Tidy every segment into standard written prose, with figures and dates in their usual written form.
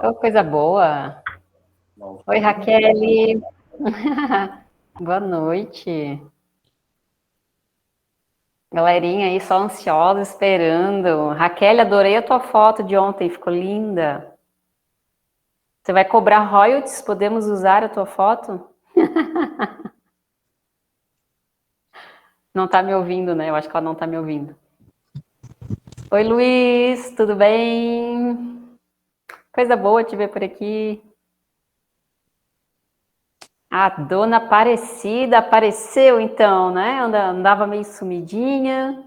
Oh, coisa boa. Oi, Raquel. Boa noite. Galerinha aí só ansiosa, esperando. Raquel, adorei a tua foto de ontem, ficou linda. Você vai cobrar royalties? Podemos usar a tua foto? Não tá me ouvindo, né? Eu acho que ela não tá me ouvindo. Oi, Luiz, tudo bem? Coisa boa te ver por aqui. A dona Aparecida apareceu então, né? Andava meio sumidinha.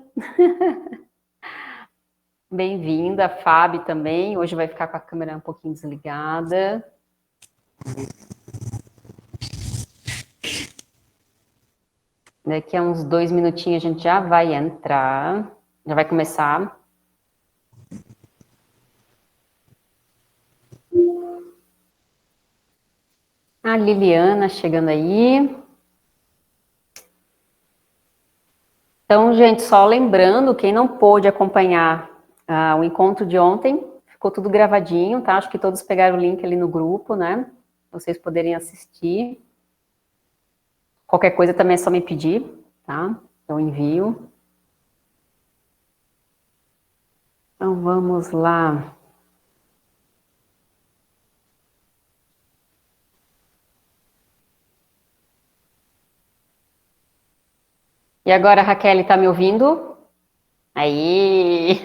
Bem-vinda, a Fábio também. Hoje vai ficar com a câmera um pouquinho desligada. Daqui a uns 2 minutinhos a gente já vai entrar. Já vai começar. A Liliana chegando aí. Então, gente, só lembrando, quem não pôde acompanhar o encontro de ontem, ficou tudo gravadinho, tá? Acho que todos pegaram o link ali no grupo, né? Vocês poderem assistir. Qualquer coisa também é só me pedir, tá? Eu envio. Então, vamos lá. E agora, Raquel, está me ouvindo? Aí!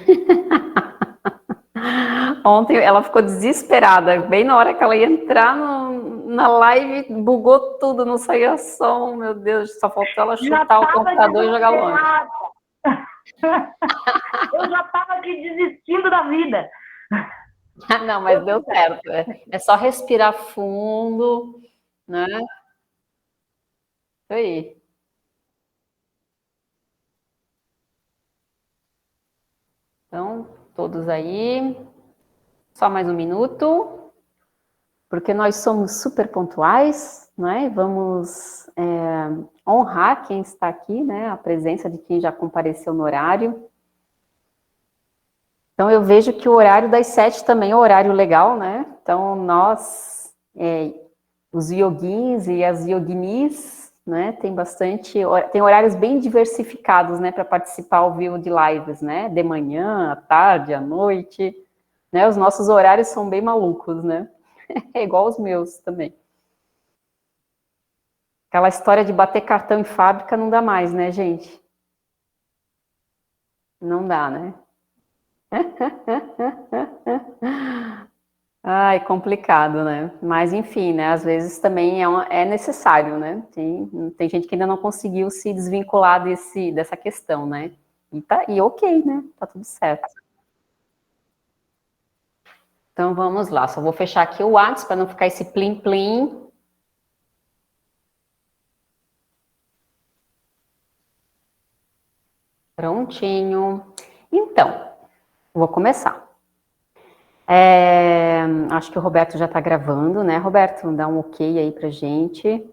Ontem ela ficou desesperada, bem na hora que ela ia entrar na live, bugou tudo, não saía som, meu Deus, só faltou ela chutar o computador e jogar longe. Eu já estava aqui desistindo da vida. Não, mas deu certo. É só respirar fundo, né? Isso aí. Então, todos aí. Só mais um minuto, porque nós somos super pontuais, né? Vamos honrar quem está aqui, né? A presença de quem já compareceu no horário. Então, eu vejo que o horário das 7 também é um horário legal, né? Então, nós, os yoguins e as yoginis, né? Tem horários bem diversificados, né? Para participar ao vivo de lives, né? De manhã, à tarde, à noite, né? Os nossos horários são bem malucos, né? É igual os meus também. Aquela história de bater cartão em fábrica não dá mais, né, gente? Não dá, né? Ai, complicado, né? Mas enfim, né? Às vezes também é necessário, né? Tem gente que ainda não conseguiu se desvincular dessa questão, né? E ok, né? Tá tudo certo. Então vamos lá, só vou fechar aqui o WhatsApp para não ficar esse plim-plim. Prontinho. Então, vou começar. Acho que o Roberto já está gravando, né, Roberto? Dá um ok aí pra gente.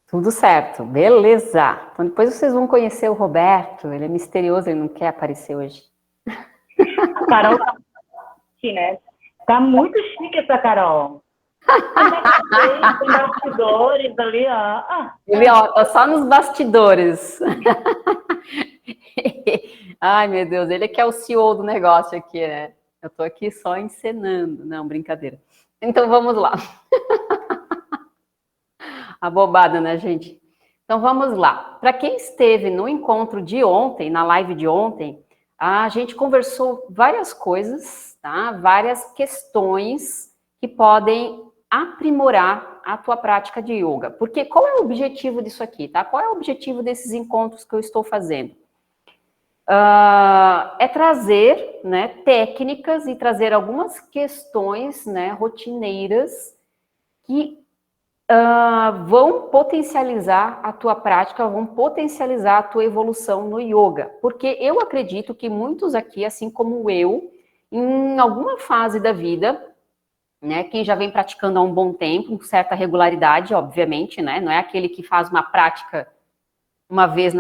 Tudo certo, beleza. Então depois vocês vão conhecer o Roberto, ele é misterioso, ele não quer aparecer hoje. A Carol tá chique, né? Tá muito chique essa Carol. Tem bastidores ali, ó. Ele, ó, tá só nos bastidores. Ai, meu Deus, ele que é o CEO do negócio aqui, né? Eu tô aqui só encenando. Não, brincadeira. Então vamos lá. Abobada, né, gente? Então vamos lá. Para quem esteve no encontro de ontem, na live de ontem, a gente conversou várias coisas, tá? Várias questões que podem aprimorar a tua prática de yoga. Porque qual é o objetivo disso aqui, tá? Qual é o objetivo desses encontros que eu estou fazendo? É trazer, né, técnicas e trazer algumas questões, né, rotineiras que vão potencializar a tua prática, vão potencializar a tua evolução no yoga. Porque eu acredito que muitos aqui, assim como eu, em alguma fase da vida, né, quem já vem praticando há um bom tempo, com certa regularidade, obviamente, né, não é aquele que faz uma prática uma vez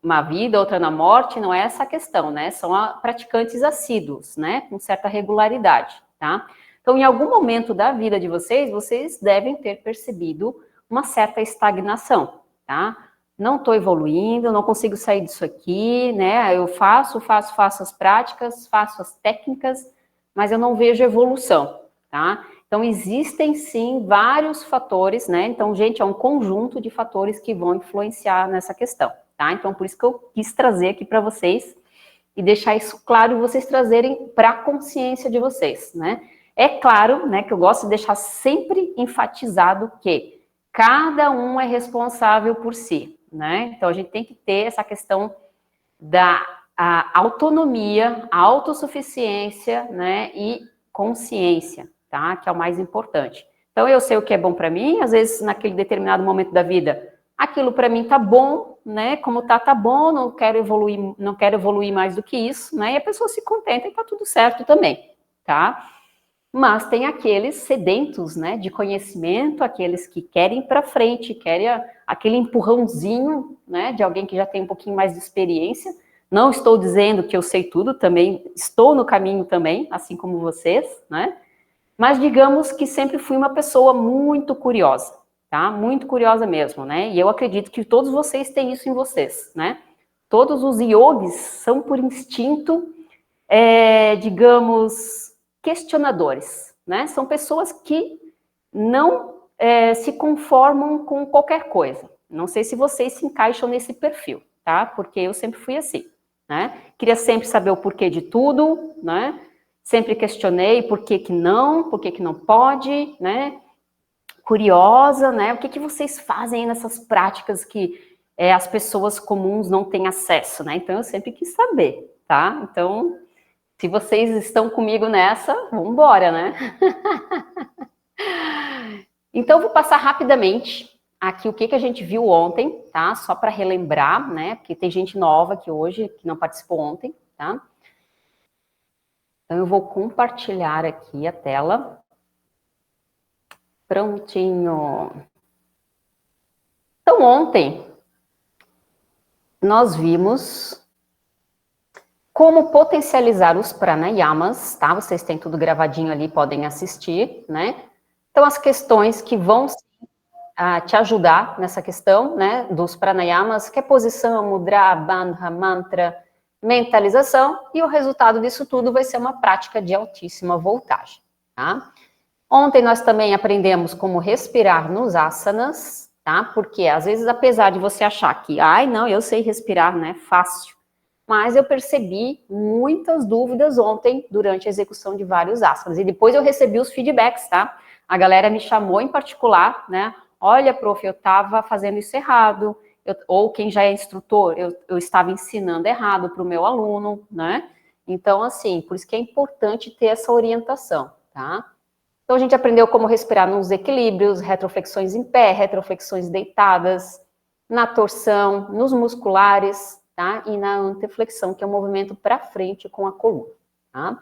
uma vida, outra na morte, não é essa a questão, né? São praticantes assíduos, né? Com certa regularidade, tá? Então, em algum momento da vida de vocês, vocês devem ter percebido uma certa estagnação, tá? Não estou evoluindo, não consigo sair disso aqui, né? Eu faço as práticas, faço as técnicas, mas eu não vejo evolução, tá? Então, existem sim vários fatores, né? Então, gente, é um conjunto de fatores que vão influenciar nessa questão, tá? Então, por isso que eu quis trazer aqui para vocês e deixar isso claro e vocês trazerem para a consciência de vocês, né? É claro, né, que eu gosto de deixar sempre enfatizado que cada um é responsável por si, né? Então, a gente tem que ter essa questão da autonomia, autossuficiência, né, e consciência, tá? Que é o mais importante. Então, eu sei o que é bom para mim, às vezes, naquele determinado momento da vida, aquilo para mim tá bom, né? Como tá bom, não quero evoluir mais do que isso, né? E a pessoa se contenta e tá tudo certo também, tá? Mas tem aqueles sedentos, né, de conhecimento, aqueles que querem ir para frente, querem aquele empurrãozinho, né, de alguém que já tem um pouquinho mais de experiência. Não estou dizendo que eu sei tudo, também estou no caminho também, assim como vocês, né? Mas digamos que sempre fui uma pessoa muito curiosa, tá? Muito curiosa mesmo, né? E eu acredito que todos vocês têm isso em vocês, né? Todos os yogis são por instinto, digamos, questionadores, né? São pessoas que não se conformam com qualquer coisa. Não sei se vocês se encaixam nesse perfil, tá? Porque eu sempre fui assim, né? Queria sempre saber o porquê de tudo, né? Sempre questionei por que que não pode, né? Curiosa, né? O que vocês fazem nessas práticas que as pessoas comuns não têm acesso, né? Então, eu sempre quis saber, tá? Então, se vocês estão comigo nessa, vamos embora, né? Então, vou passar rapidamente aqui o que a gente viu ontem, tá? Só para relembrar, né? Porque tem gente nova aqui hoje que não participou ontem, tá? Então, eu vou compartilhar aqui a tela. Prontinho. Então, ontem, nós vimos como potencializar os pranayamas, tá? Vocês têm tudo gravadinho ali, podem assistir, né? Então, as questões que vão te ajudar nessa questão, né, dos pranayamas, que é posição, mudra, bandha, mantra, mentalização, e o resultado disso tudo vai ser uma prática de altíssima voltagem, tá? Ontem nós também aprendemos como respirar nos asanas, tá? Porque às vezes, apesar de você achar que, ai, não, eu sei respirar, né, fácil, mas eu percebi muitas dúvidas ontem durante a execução de vários asanas, e depois eu recebi os feedbacks, tá? A galera me chamou em particular, né? Olha, prof, eu estava fazendo isso errado, ou quem já é instrutor, eu estava ensinando errado para o meu aluno, né? Então, assim, por isso que é importante ter essa orientação, tá? Então, a gente aprendeu como respirar nos equilíbrios, retroflexões em pé, retroflexões deitadas, na torção, nos musculares, tá? E na anteflexão, que é o movimento para frente com a coluna, tá?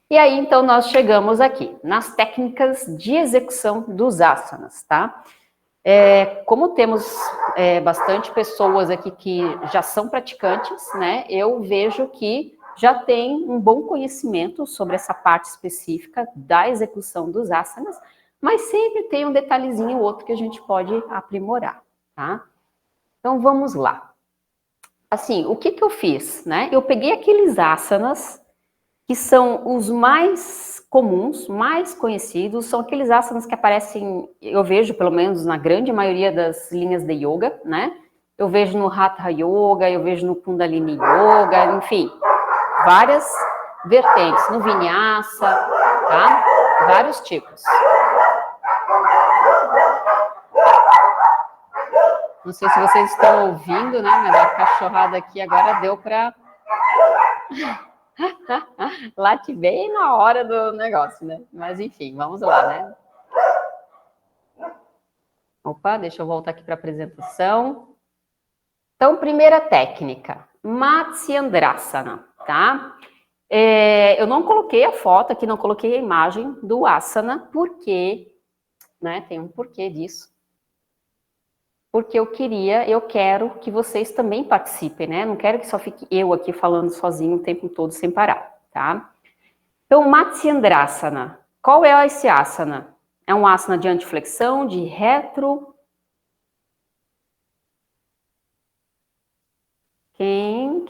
E aí, então, nós chegamos aqui, nas técnicas de execução dos asanas, tá? Como temos bastante pessoas aqui que já são praticantes, né? Eu vejo que já tem um bom conhecimento sobre essa parte específica da execução dos asanas, mas sempre tem um detalhezinho ou outro que a gente pode aprimorar, tá? Então, vamos lá. Assim, o que eu fiz, né? Eu peguei aqueles asanas que são os mais comuns, mais conhecidos, são aqueles asanas que aparecem, eu vejo pelo menos na grande maioria das linhas de yoga, né? Eu vejo no Hatha Yoga, eu vejo no Kundalini Yoga, enfim, várias vertentes, no Vinyasa, tá? Vários tipos. Não sei se vocês estão ouvindo, né? Mas a cachorrada aqui agora deu para late bem na hora do negócio, né? Mas enfim, vamos lá, né? Opa, deixa eu voltar aqui para a apresentação. Então, primeira técnica, Matsyendrasana, tá? Eu não coloquei a foto aqui, não coloquei a imagem do asana, porque, né? Tem um porquê disso. porque eu quero que vocês também participem, né? Não quero que só fique eu aqui falando sozinho o tempo todo sem parar, tá? Então, Matsyendrasana. Qual é esse asana? É um asana de antiflexão, de retro. Quem?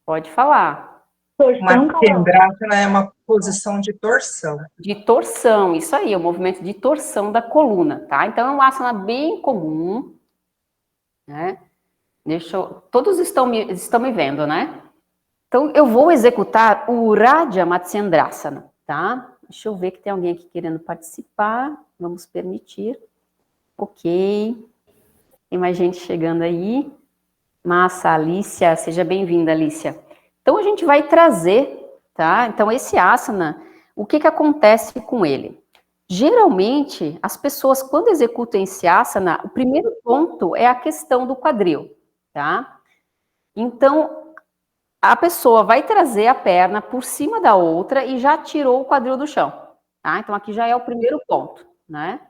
Pode falar. Torção, Carol. Matsyendrasana é uma posição de torção. De torção, isso aí, é o movimento de torção da coluna, tá? Então, é um asana bem comum, né? Todos estão me vendo, né? Então, eu vou executar o Radha Matsyendrasana, tá? Deixa eu ver que tem alguém aqui querendo participar. Vamos permitir. Ok. Tem mais gente chegando aí. Massa, Alicia. Seja bem-vinda, Alicia. Então, a gente vai trazer, tá? Então, esse asana, o que acontece com ele? Geralmente, as pessoas, quando executam esse asana, o primeiro ponto é a questão do quadril, tá? Então, a pessoa vai trazer a perna por cima da outra e já tirou o quadril do chão, tá? Então, aqui já é o primeiro ponto, né?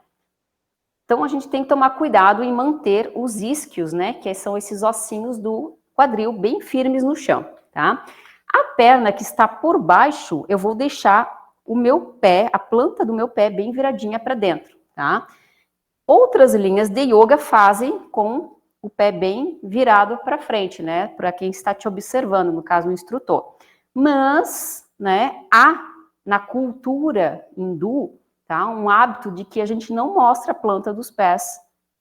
Então, a gente tem que tomar cuidado em manter os isquios, né? Que são esses ossinhos do quadril bem firmes no chão, tá? A perna que está por baixo, eu vou deixar o meu pé, a planta do meu pé bem viradinha para dentro, tá? Outras linhas de yoga fazem com o pé bem virado para frente, né? Para quem está te observando, no caso, o instrutor. Mas, né, há na cultura hindu, tá, um hábito de que a gente não mostra a planta dos pés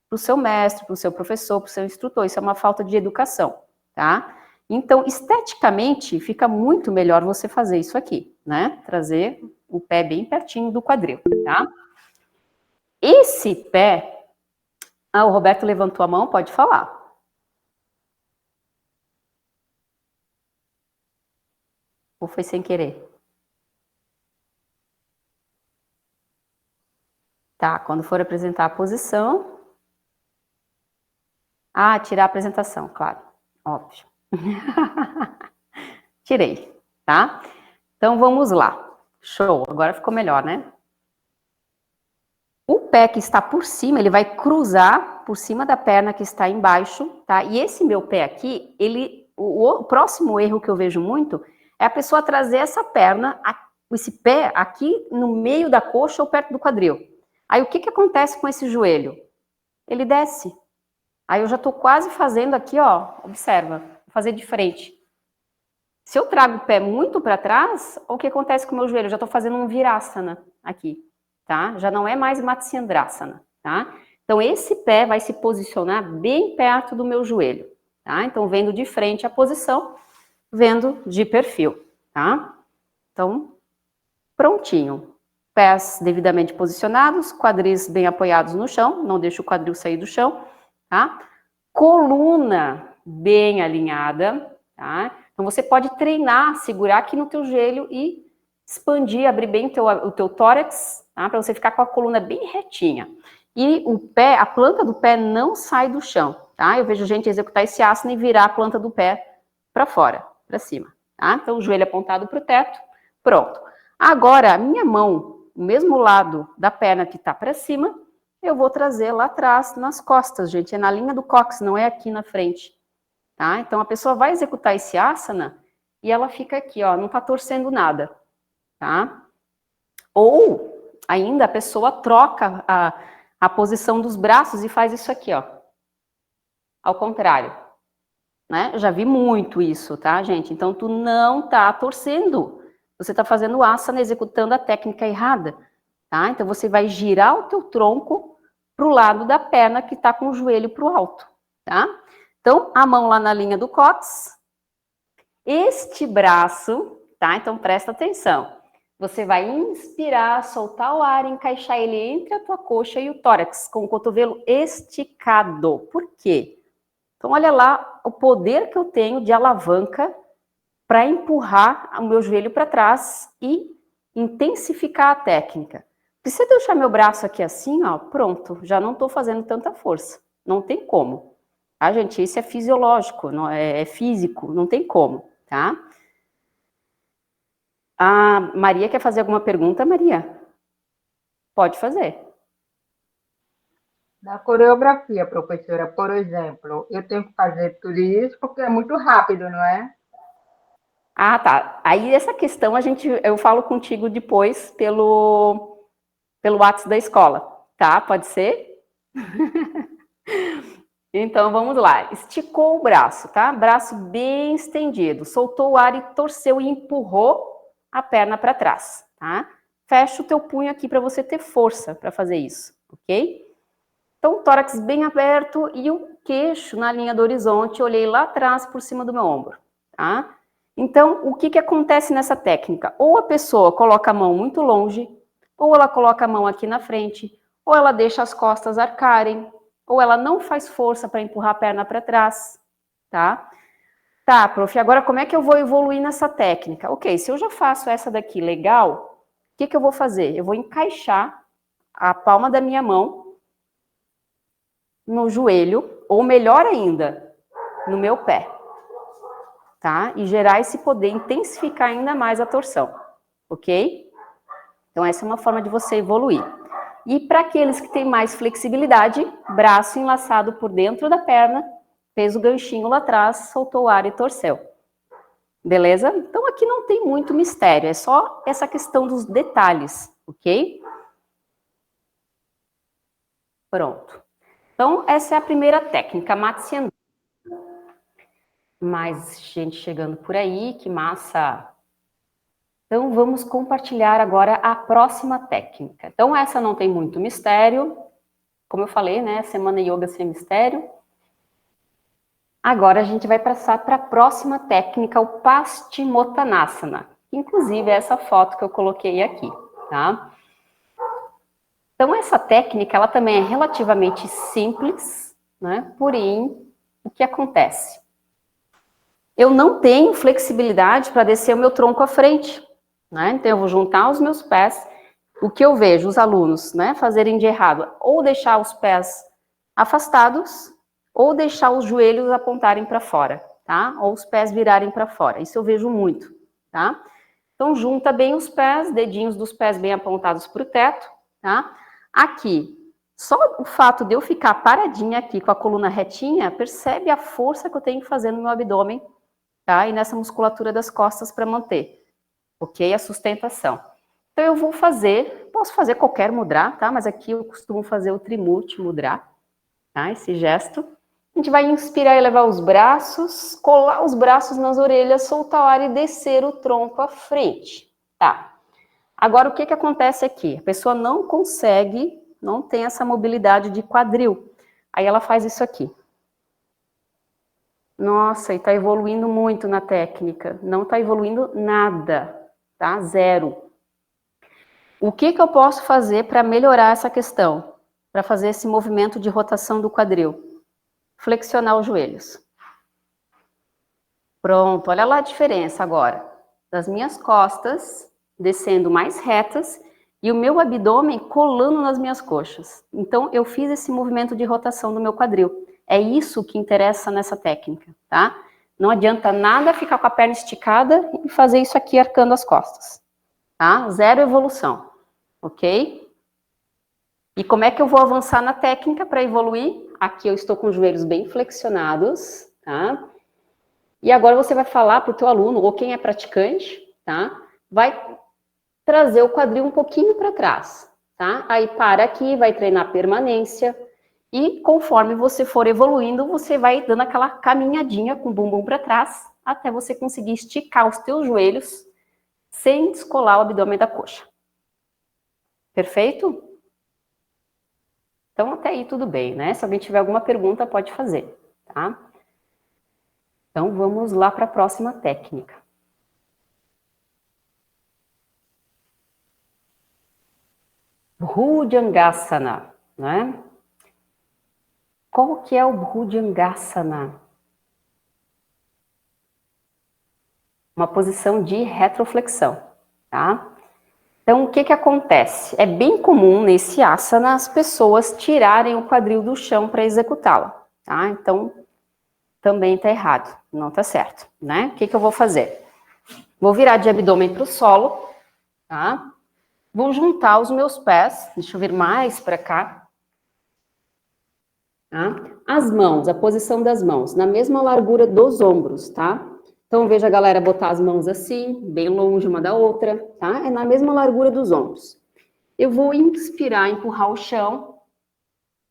para o seu mestre, para o seu professor, para o seu instrutor. Isso é uma falta de educação, tá? Então, esteticamente, fica muito melhor você fazer isso aqui, né? Trazer o pé bem pertinho do quadril, tá? Esse pé... Ah, o Roberto levantou a mão, pode falar. Ou foi sem querer? Tá, quando for apresentar a posição... Ah, tirar a apresentação, claro, óbvio. Tirei, tá? Então, vamos lá. Show, agora ficou melhor, né? O pé que está por cima, ele vai cruzar por cima da perna que está embaixo, tá? E esse meu pé aqui, o próximo erro que eu vejo muito é a pessoa trazer essa perna, esse pé aqui no meio da coxa ou perto do quadril. Aí o que acontece com esse joelho? Ele desce. Aí eu já estou quase fazendo aqui, ó, observa, vou fazer de frente. Se eu trago o pé muito para trás, o que acontece com o meu joelho? Eu já estou fazendo um virasana aqui, tá? Já não é mais Matsyendrasana, tá? Então, esse pé vai se posicionar bem perto do meu joelho, tá? Então, vendo de frente a posição, vendo de perfil, tá? Então, prontinho. Pés devidamente posicionados, quadris bem apoiados no chão, não deixa o quadril sair do chão, tá? Coluna bem alinhada, tá? Então, você pode treinar, segurar aqui no teu joelho e expandir, abrir bem o teu tórax, tá? Para você ficar com a coluna bem retinha. E o pé, a planta do pé não sai do chão, tá? Eu vejo gente executar esse asana e virar a planta do pé para fora, para cima, tá? Então, o joelho apontado para o teto, pronto. Agora, a minha mão, o mesmo lado da perna que está para cima, eu vou trazer lá atrás, nas costas, gente, é na linha do cóccix, não é aqui na frente. Tá? Então, a pessoa vai executar esse asana e ela fica aqui, ó, não está torcendo nada, tá? Ou, ainda, a pessoa troca a posição dos braços e faz isso aqui, ó, ao contrário, né? Eu já vi muito isso, tá, gente? Então, tu não tá torcendo, você tá fazendo o asana, executando a técnica errada, tá? Então, você vai girar o teu tronco pro lado da perna que tá com o joelho pro alto, tá? Então, a mão lá na linha do cóccix. Este braço, tá? Então, presta atenção. Você vai inspirar, soltar o ar, encaixar ele entre a tua coxa e o tórax, com o cotovelo esticado. Por quê? Então, olha lá o poder que eu tenho de alavanca para empurrar o meu joelho para trás e intensificar a técnica. Se eu deixar meu braço aqui assim, ó, pronto, já não estou fazendo tanta força. Não tem como. Tá, gente? Isso é fisiológico, não é físico, não tem como, tá? A Maria quer fazer alguma pergunta, Maria? Pode fazer. Na coreografia, professora, por exemplo, eu tenho que fazer tudo isso porque é muito rápido, não é? Ah, tá. Aí essa questão eu falo contigo depois pelo WhatsApp da escola, tá? Pode ser? Então vamos lá. Esticou o braço, tá? Braço bem estendido. Soltou o ar e torceu e empurrou a perna para trás, tá? Fecha o teu punho aqui para você ter força para fazer isso, ok? Então, tórax bem aberto e o queixo na linha do horizonte. Olhei lá atrás por cima do meu ombro, tá? Então, o que acontece nessa técnica? Ou a pessoa coloca a mão muito longe, ou ela coloca a mão aqui na frente, ou ela deixa as costas arcarem, ou ela não faz força para empurrar a perna para trás, tá? Tá, prof, agora como é que eu vou evoluir nessa técnica? Ok, se eu já faço essa daqui legal, o que eu vou fazer? Eu vou encaixar a palma da minha mão no joelho, ou melhor ainda, no meu pé, tá? E gerar esse poder, intensificar ainda mais a torção, ok? Então, essa é uma forma de você evoluir. E para aqueles que têm mais flexibilidade, braço enlaçado por dentro da perna, fez o ganchinho lá atrás, soltou o ar e torceu. Beleza? Então, aqui não tem muito mistério, é só essa questão dos detalhes, ok? Pronto. Então, essa é a primeira técnica, Matsuyama. Mais gente chegando por aí, que massa! Então, vamos compartilhar agora a próxima técnica. Então, essa não tem muito mistério, como eu falei, né? Semana Yoga sem mistério. Agora a gente vai passar para a próxima técnica, o Paschimottanasana. Inclusive, é essa foto que eu coloquei aqui, tá? Então, essa técnica, ela também é relativamente simples, né? Porém, o que acontece? Eu não tenho flexibilidade para descer o meu tronco à frente, né? Então, eu vou juntar os meus pés. O que eu vejo os alunos, né, fazerem de errado, ou deixar os pés afastados, ou deixar os joelhos apontarem para fora, tá? Ou os pés virarem para fora. Isso eu vejo muito, tá? Então, junta bem os pés, dedinhos dos pés bem apontados para o teto, tá? Aqui, só o fato de eu ficar paradinha aqui com a coluna retinha, percebe a força que eu tenho que fazer no meu abdômen, tá? E nessa musculatura das costas para manter, ok? A sustentação. Então, eu vou fazer, posso fazer qualquer mudra, tá? Mas aqui eu costumo fazer o Trimurti Mudra, tá? Esse gesto. A gente vai inspirar e elevar os braços, colar os braços nas orelhas, soltar o ar e descer o tronco à frente, tá? Agora, o que acontece aqui? A pessoa não consegue, não tem essa mobilidade de quadril. Aí ela faz isso aqui. Nossa, e tá evoluindo muito na técnica. Não tá evoluindo nada, tá? Zero. O que eu posso fazer para melhorar essa questão? Para fazer esse movimento de rotação do quadril? Flexionar os joelhos. Pronto, olha lá a diferença agora. Das minhas costas descendo mais retas e o meu abdômen colando nas minhas coxas. Então, eu fiz esse movimento de rotação do meu quadril. É isso que interessa nessa técnica, tá? Não adianta nada ficar com a perna esticada e fazer isso aqui arcando as costas, tá? Zero evolução, ok? E como é que eu vou avançar na técnica para evoluir? Aqui eu estou com os joelhos bem flexionados, tá? E agora você vai falar para o teu aluno, ou quem é praticante, tá? Vai trazer o quadril um pouquinho para trás, tá? Aí para aqui, vai treinar permanência. E conforme você for evoluindo, você vai dando aquela caminhadinha com o bumbum para trás, até você conseguir esticar os teus joelhos sem descolar o abdômen da coxa. Perfeito? Então, até aí tudo bem, né? Se alguém tiver alguma pergunta, pode fazer, tá? Então, vamos lá para a próxima técnica. Bhujangasana, né? Qual que é o Bhujangasana? Uma posição de retroflexão, tá? Então, o que acontece? É bem comum nesse asana as pessoas tirarem o quadril do chão para executá-la, tá? Então, também está errado, não está certo, né? O que eu vou fazer? Vou virar de abdômen para o solo, tá? Vou juntar os meus pés, deixa eu vir mais para cá. tá? As mãos, a posição das mãos, na mesma largura dos ombros, tá? Então, veja a galera botar as mãos assim, bem longe uma da outra, tá? É na mesma largura dos ombros. Eu vou inspirar, empurrar o chão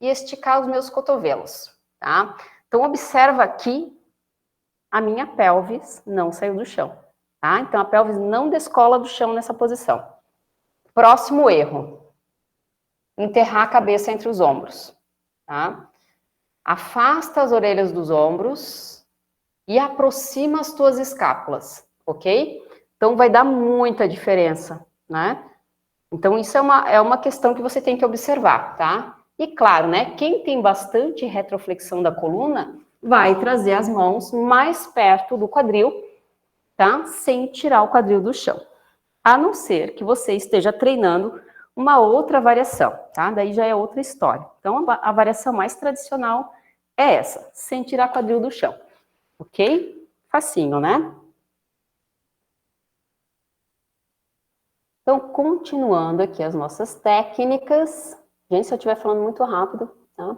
e esticar os meus cotovelos, tá? Então, observa aqui, a minha pelvis não saiu do chão, tá? Então, a pelvis não descola do chão nessa posição. Próximo erro. Enterrar a cabeça entre os ombros, tá? Afasta as orelhas dos ombros e aproxima as tuas escápulas, ok? Então, vai dar muita diferença, né? Então, isso é uma questão que você tem que observar, tá? E claro, né? Quem tem bastante retroflexão da coluna, vai trazer as mãos mais perto do quadril, tá? Sem tirar o quadril do chão. A não ser que você esteja treinando uma outra variação, tá? Daí já é outra história. Então, a variação mais tradicional é essa, sem tirar quadril do chão, ok? Facinho, né? Então, continuando aqui as nossas técnicas. Gente, se eu estiver falando muito rápido, tá?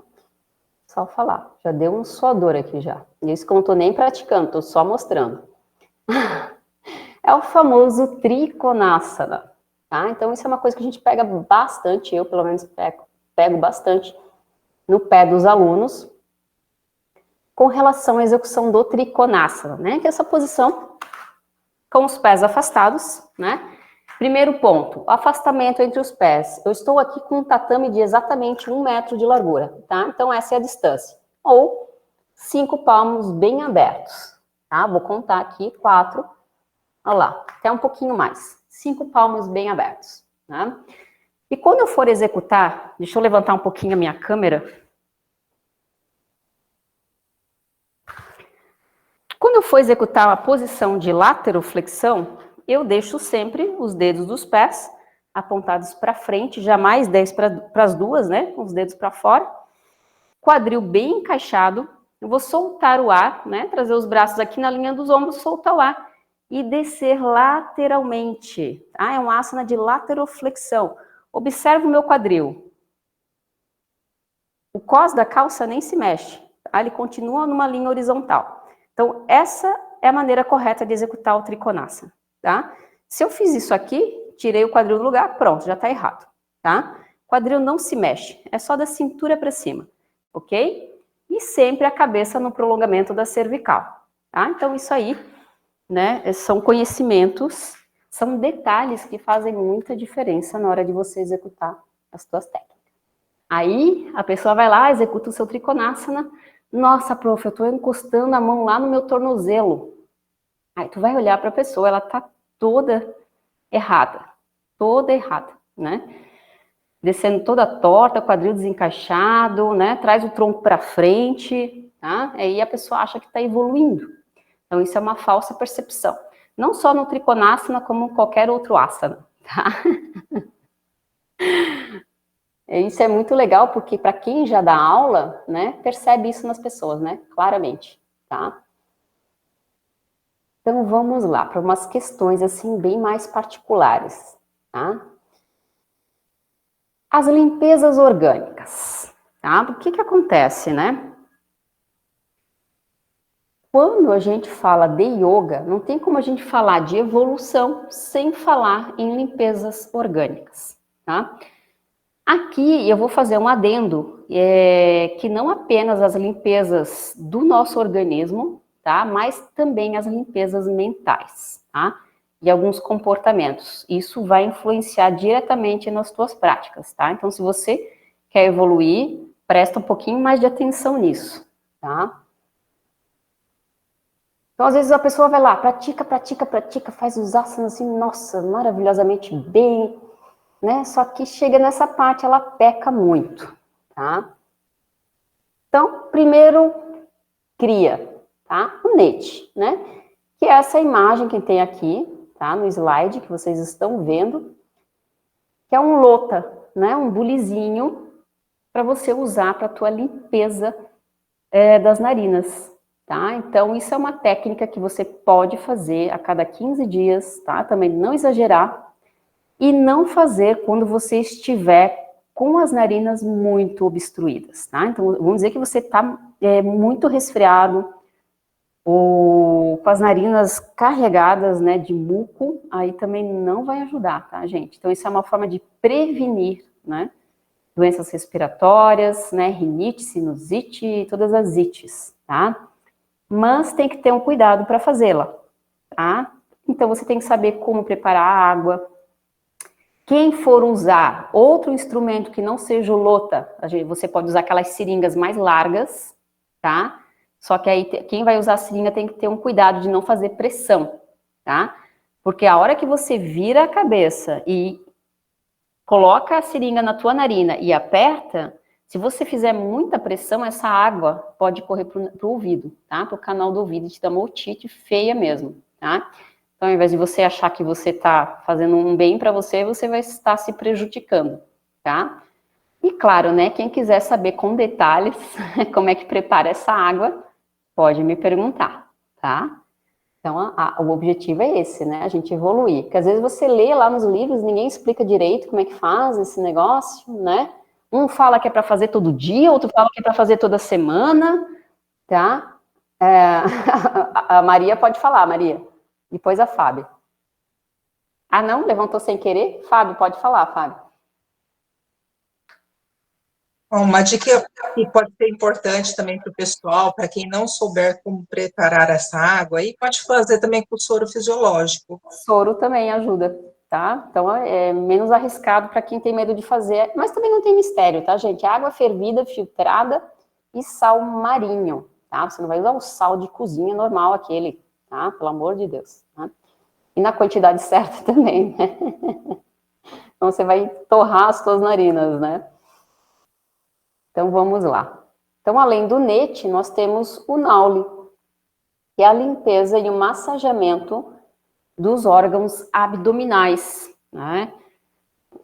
Só falar. Já deu um suador aqui já. Isso que eu não tô nem praticando, tô só mostrando. É o famoso Trikonasana, tá? Então, isso é uma coisa que a gente pega bastante, eu pelo menos pego bastante no pé dos alunos, com relação à execução do Trikonasana, né? Que é essa posição com os pés afastados, né? Primeiro ponto, afastamento entre os pés. Eu estou aqui com um tatame de exatamente 1 metro de largura, tá? Então, essa é a distância. Ou 5 palmos bem abertos, tá? Vou contar aqui 4, olha lá, até um pouquinho mais. 5 palmos bem abertos, né? E quando eu for executar, deixa eu levantar um pouquinho a minha câmera. Quando eu for executar a posição de lateroflexão, eu deixo sempre os dedos dos pés apontados para frente, jamais 10 para as duas, né? Com os dedos para fora. Quadril bem encaixado. Eu vou soltar o ar, né? Trazer os braços aqui na linha dos ombros, soltar o ar e descer lateralmente. Tá? É um asana de lateroflexão. Observe o meu quadril. O cós da calça nem se mexe. Tá? Ele continua numa linha horizontal. Então, essa é a maneira correta de executar o Trikonasana. Tá? Se eu fiz isso aqui, tirei o quadril do lugar, pronto, já está errado, tá? Quadril não se mexe, é só da cintura para cima, ok? E sempre a cabeça no prolongamento da cervical, tá? Então, isso aí, né, são conhecimentos, são detalhes que fazem muita diferença na hora de você executar as suas técnicas. Aí, a pessoa vai lá, executa o seu Trikonasana, nossa, prof, eu estou encostando a mão lá no meu tornozelo. Aí tu vai olhar para a pessoa, ela tá toda errada, né? Descendo toda torta, quadril desencaixado, né? Traz o tronco para frente, tá? Aí a pessoa acha que está evoluindo. Então isso é uma falsa percepção. Não só no Trikonasana, como qualquer outro asana, tá? Isso é muito legal, porque para quem já dá aula, né? Percebe isso nas pessoas, né? Claramente, tá? Então, vamos lá, para umas questões, assim, bem mais particulares, tá? As limpezas orgânicas, tá? O que acontece, né? Quando a gente fala de yoga, não tem como a gente falar de evolução sem falar em limpezas orgânicas, tá? Aqui eu vou fazer um adendo, que não apenas as limpezas do nosso organismo, tá? Mas também as limpezas mentais, tá? E alguns comportamentos. Isso vai influenciar diretamente nas tuas práticas, tá? Então, se você quer evoluir, presta um pouquinho mais de atenção nisso, tá? Então, às vezes a pessoa vai lá, pratica, faz os asanas assim, nossa, maravilhosamente bem, né? Só que chega nessa parte, ela peca muito, tá? Então, primeiro, cria, tá? O nete, né? Que é essa imagem que tem aqui, tá? No slide que vocês estão vendo, que é um lota, né? Um bulizinho para você usar para a tua limpeza das narinas, tá? Então, isso é uma técnica que você pode fazer a cada 15 dias, tá? Também não exagerar e não fazer quando você estiver com as narinas muito obstruídas, tá? Então, vamos dizer que você está muito resfriado, ou com as narinas carregadas, né, de muco, aí também não vai ajudar, tá, gente? Então, isso é uma forma de prevenir, né, doenças respiratórias, né, rinite, sinusite, todas as ites, tá? Mas tem que ter um cuidado para fazê-la, tá? Então, você tem que saber como preparar a água. Quem for usar outro instrumento que não seja o lota, você pode usar aquelas seringas mais largas, tá? Só que aí, quem vai usar a seringa tem que ter um cuidado de não fazer pressão, tá? Porque a hora que você vira a cabeça e coloca a seringa na tua narina e aperta, se você fizer muita pressão, essa água pode correr pro ouvido, tá? Pro canal do ouvido e te dar uma otite feia mesmo, tá? Então, ao invés de você achar que você está fazendo um bem para você, você vai estar se prejudicando, tá? E claro, né, quem quiser saber com detalhes como é que prepara essa água, pode me perguntar, tá? Então, o objetivo é esse, né, a gente evoluir. Porque às vezes você lê lá nos livros, ninguém explica direito como é que faz esse negócio, né? Um fala que é para fazer todo dia, outro fala que é para fazer toda semana, tá? A Maria pode falar, Maria. Depois a Fábio. Ah, não? Levantou sem querer? Fábio, pode falar, Fábio. Bom, uma dica que pode ser importante também para o pessoal, para quem não souber como preparar essa água, aí pode fazer também com soro fisiológico. Soro também ajuda, tá? Então é menos arriscado para quem tem medo de fazer, mas também não tem mistério, tá, gente? Água fervida, filtrada e sal marinho, tá? Você não vai usar o sal de cozinha normal, aquele, tá? Pelo amor de Deus, tá? E na quantidade certa também, né? Então você vai torrar as suas narinas, né? Então vamos lá. Então, além do NET, nós temos o Nauli, que é a limpeza e o massageamento dos órgãos abdominais, né?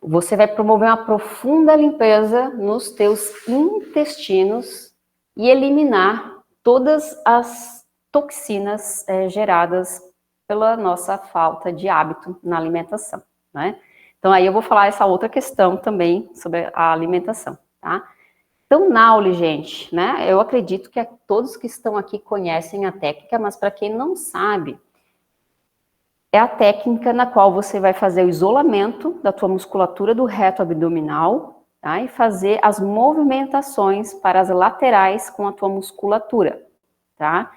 Você vai promover uma profunda limpeza nos teus intestinos e eliminar todas as toxinas geradas pela nossa falta de hábito na alimentação, né? Então, aí eu vou falar essa outra questão também sobre a alimentação, tá? Então, Nauli, gente, né? Eu acredito que todos que estão aqui conhecem a técnica, mas para quem não sabe, é a técnica na qual você vai fazer o isolamento da tua musculatura do reto abdominal, tá? E fazer as movimentações para as laterais com a tua musculatura, tá?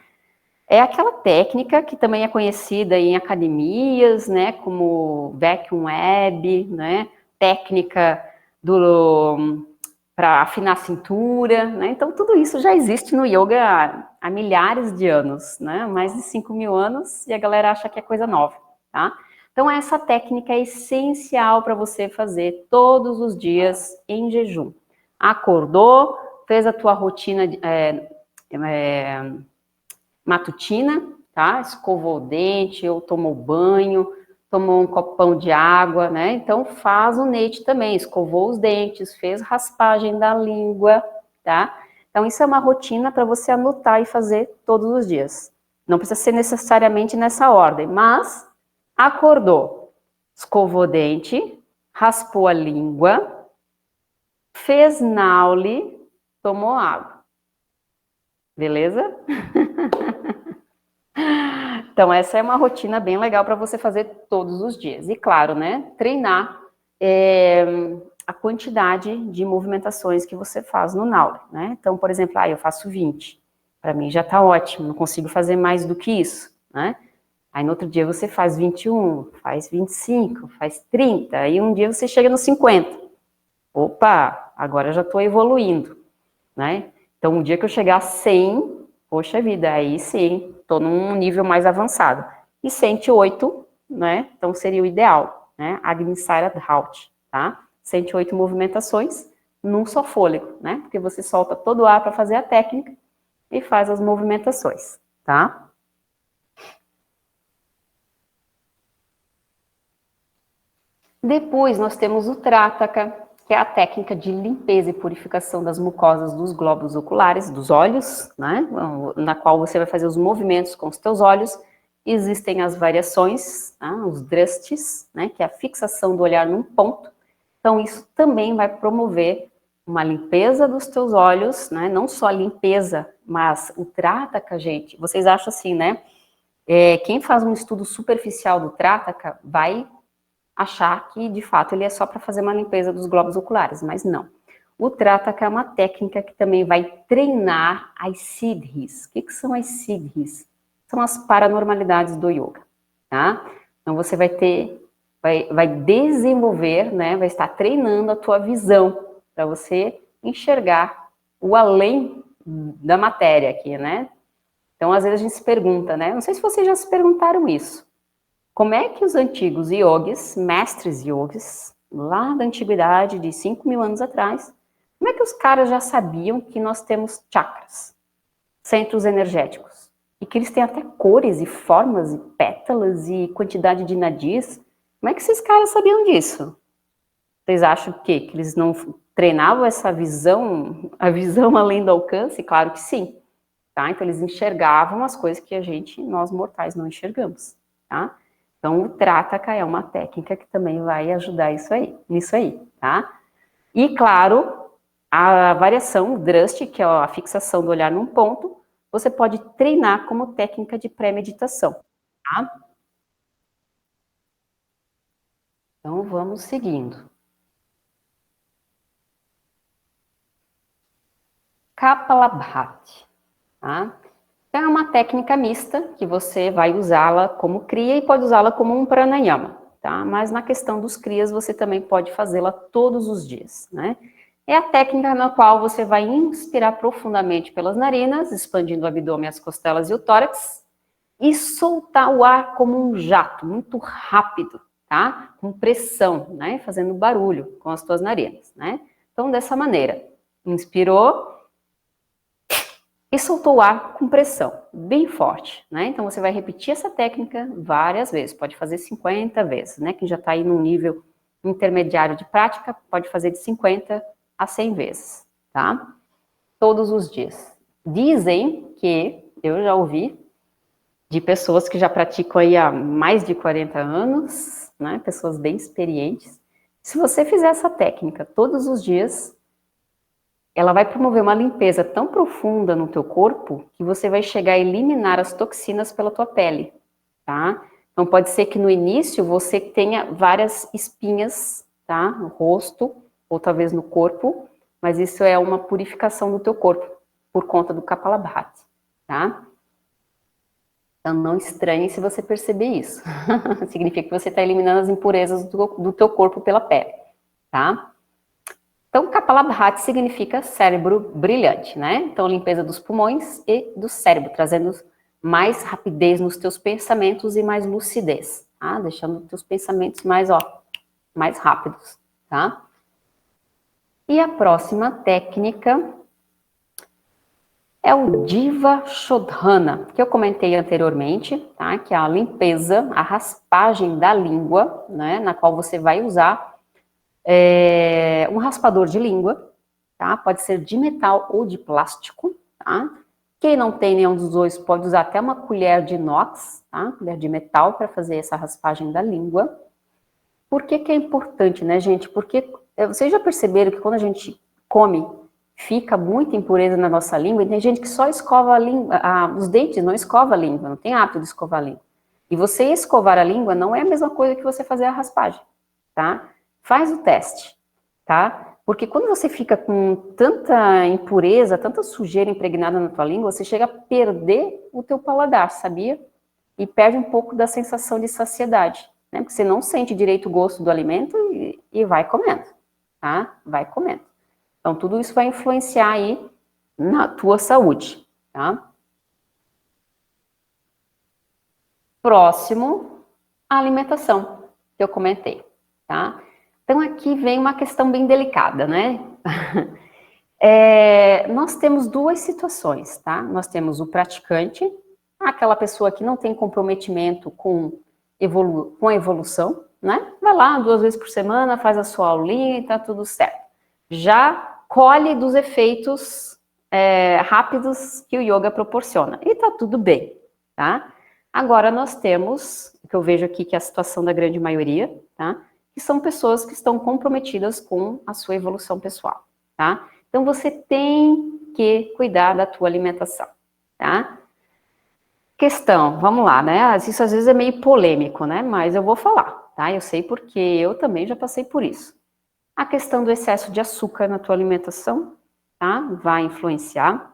É aquela técnica que também é conhecida em academias, né? Como vacuum web, né? Técnica para afinar a cintura, né? Então, tudo isso já existe no yoga há milhares de anos, né? Mais de 5.000 anos, e a galera acha que é coisa nova, tá? Então, essa técnica é essencial para você fazer todos os dias em jejum. Acordou, fez a tua rotina matutina, tá? Escovou o dente, ou tomou banho, tomou um copão de água, né? Então, faz o NET também, escovou os dentes, fez raspagem da língua, tá? Então, isso é uma rotina para você anotar e fazer todos os dias. Não precisa ser necessariamente nessa ordem, mas acordou, escovou o dente, raspou a língua, fez Nauli, tomou água. Beleza? Então, essa é uma rotina bem legal para você fazer todos os dias. E claro, né, treinar a quantidade de movimentações que você faz no Nauli, né? Então, por exemplo, eu faço 20. Para mim já está ótimo, não consigo fazer mais do que isso, né? Aí no outro dia você faz 21, faz 25, faz 30, aí um dia você chega nos 50. Opa, agora já estou evoluindo, né? Então, um dia que eu chegar a 100, poxa vida, aí sim, estou num nível mais avançado. E 108, né? Então, seria o ideal, né? Agni-Sarat-Halt, tá? 108 movimentações num só fôlego, né? Porque você solta todo o ar para fazer a técnica e faz as movimentações, tá? Depois, nós temos o Trataka, que é a técnica de limpeza e purificação das mucosas dos glóbulos oculares, dos olhos, né? Na qual você vai fazer os movimentos com os teus olhos. Existem as variações, os drustis, né? Que é a fixação do olhar num ponto. Então, isso também vai promover uma limpeza dos teus olhos, né? Não só a limpeza, mas o Trataka, gente, vocês acham assim, né? Quem faz um estudo superficial do Trataka vai achar que, de fato, ele é só para fazer uma limpeza dos globos oculares, mas não. O Trataka é uma técnica que também vai treinar as siddhis. O que são as siddhis? São as paranormalidades do yoga, tá? Então, você vai desenvolver, né? Vai estar treinando a tua visão para você enxergar o além da matéria aqui, né? Então, às vezes a gente se pergunta, né? Não sei se vocês já se perguntaram isso. Como é que os antigos yogis, mestres yogis, lá da antiguidade, de 5.000 anos atrás, como é que os caras já sabiam que nós temos chakras, centros energéticos, e que eles têm até cores e formas e pétalas e quantidade de nadis? Como é que esses caras sabiam disso? Vocês acham que eles não treinavam essa visão, a visão além do alcance? Claro que sim, tá? Então eles enxergavam as coisas que nós mortais não enxergamos, tá? Então o Trataka é uma técnica que também vai ajudar nisso aí, tá? E claro, a variação, o Drashti, que é a fixação do olhar num ponto, você pode treinar como técnica de pré-meditação, tá? Então vamos seguindo. Kapalabhati, tá? É uma técnica mista que você vai usá-la como kriya e pode usá-la como um pranayama, tá? Mas na questão dos kriyas você também pode fazê-la todos os dias, né? É a técnica na qual você vai inspirar profundamente pelas narinas, expandindo o abdômen, as costelas e o tórax, e soltar o ar como um jato, muito rápido, tá? Com pressão, né? Fazendo barulho com as tuas narinas, né? Então, dessa maneira, inspirou e soltou o ar com pressão, bem forte, né? Então, você vai repetir essa técnica várias vezes, pode fazer 50 vezes, né? Quem já está aí num nível intermediário de prática, pode fazer de 50 a 100 vezes, tá? Todos os dias. Dizem que, eu já ouvi, de pessoas que já praticam aí há mais de 40 anos, né? Pessoas bem experientes. Se você fizer essa técnica todos os dias, ela vai promover uma limpeza tão profunda no teu corpo que você vai chegar a eliminar as toxinas pela tua pele, tá? Então pode ser que no início você tenha várias espinhas, tá? No rosto ou talvez no corpo, mas isso é uma purificação do teu corpo por conta do Kapalabhati, tá? Então não estranhe se você perceber isso. Significa que você está eliminando as impurezas do teu corpo pela pele, tá? Então, Kapalabhati significa cérebro brilhante, né? Então, limpeza dos pulmões e do cérebro, trazendo mais rapidez nos teus pensamentos e mais lucidez, tá? Deixando os teus pensamentos mais rápidos, tá? E a próxima técnica é o Diva Shodhana, que eu comentei anteriormente, tá? Que é a limpeza, a raspagem da língua, né? Na qual você vai usar um raspador de língua, tá? Pode ser de metal ou de plástico, tá? Quem não tem nenhum dos dois pode usar até uma colher de inox, tá? Colher de metal para fazer essa raspagem da língua. Por que que é importante, né, gente? Porque vocês já perceberam que quando a gente come, fica muita impureza na nossa língua, e tem gente que só escova a língua, os dentes, não escova a língua, não tem hábito de escovar a língua. E você escovar a língua não é a mesma coisa que você fazer a raspagem, tá? Faz o teste, tá? Porque quando você fica com tanta impureza, tanta sujeira impregnada na tua língua, você chega a perder o teu paladar, sabia? E perde um pouco da sensação de saciedade, né? Porque você não sente direito o gosto do alimento e vai comendo, tá? Vai comendo. Então, tudo isso vai influenciar aí na tua saúde, tá? Próximo, a alimentação, que eu comentei, tá? Então, aqui vem uma questão bem delicada, né? Nós temos duas situações, tá? Nós temos o praticante, aquela pessoa que não tem comprometimento com a evolução, né? Vai lá 2 vezes por semana, faz a sua aulinha e tá tudo certo. Já colhe dos efeitos rápidos que o yoga proporciona. E tá tudo bem, tá? Agora nós temos, que eu vejo aqui que é a situação da grande maioria, tá? que são pessoas que estão comprometidas com a sua evolução pessoal, tá? Então, você tem que cuidar da tua alimentação, tá? Questão, vamos lá, né? Isso às vezes é meio polêmico, né? Mas eu vou falar, tá? Eu sei porque eu também já passei por isso. A questão do excesso de açúcar na tua alimentação, tá? Vai influenciar.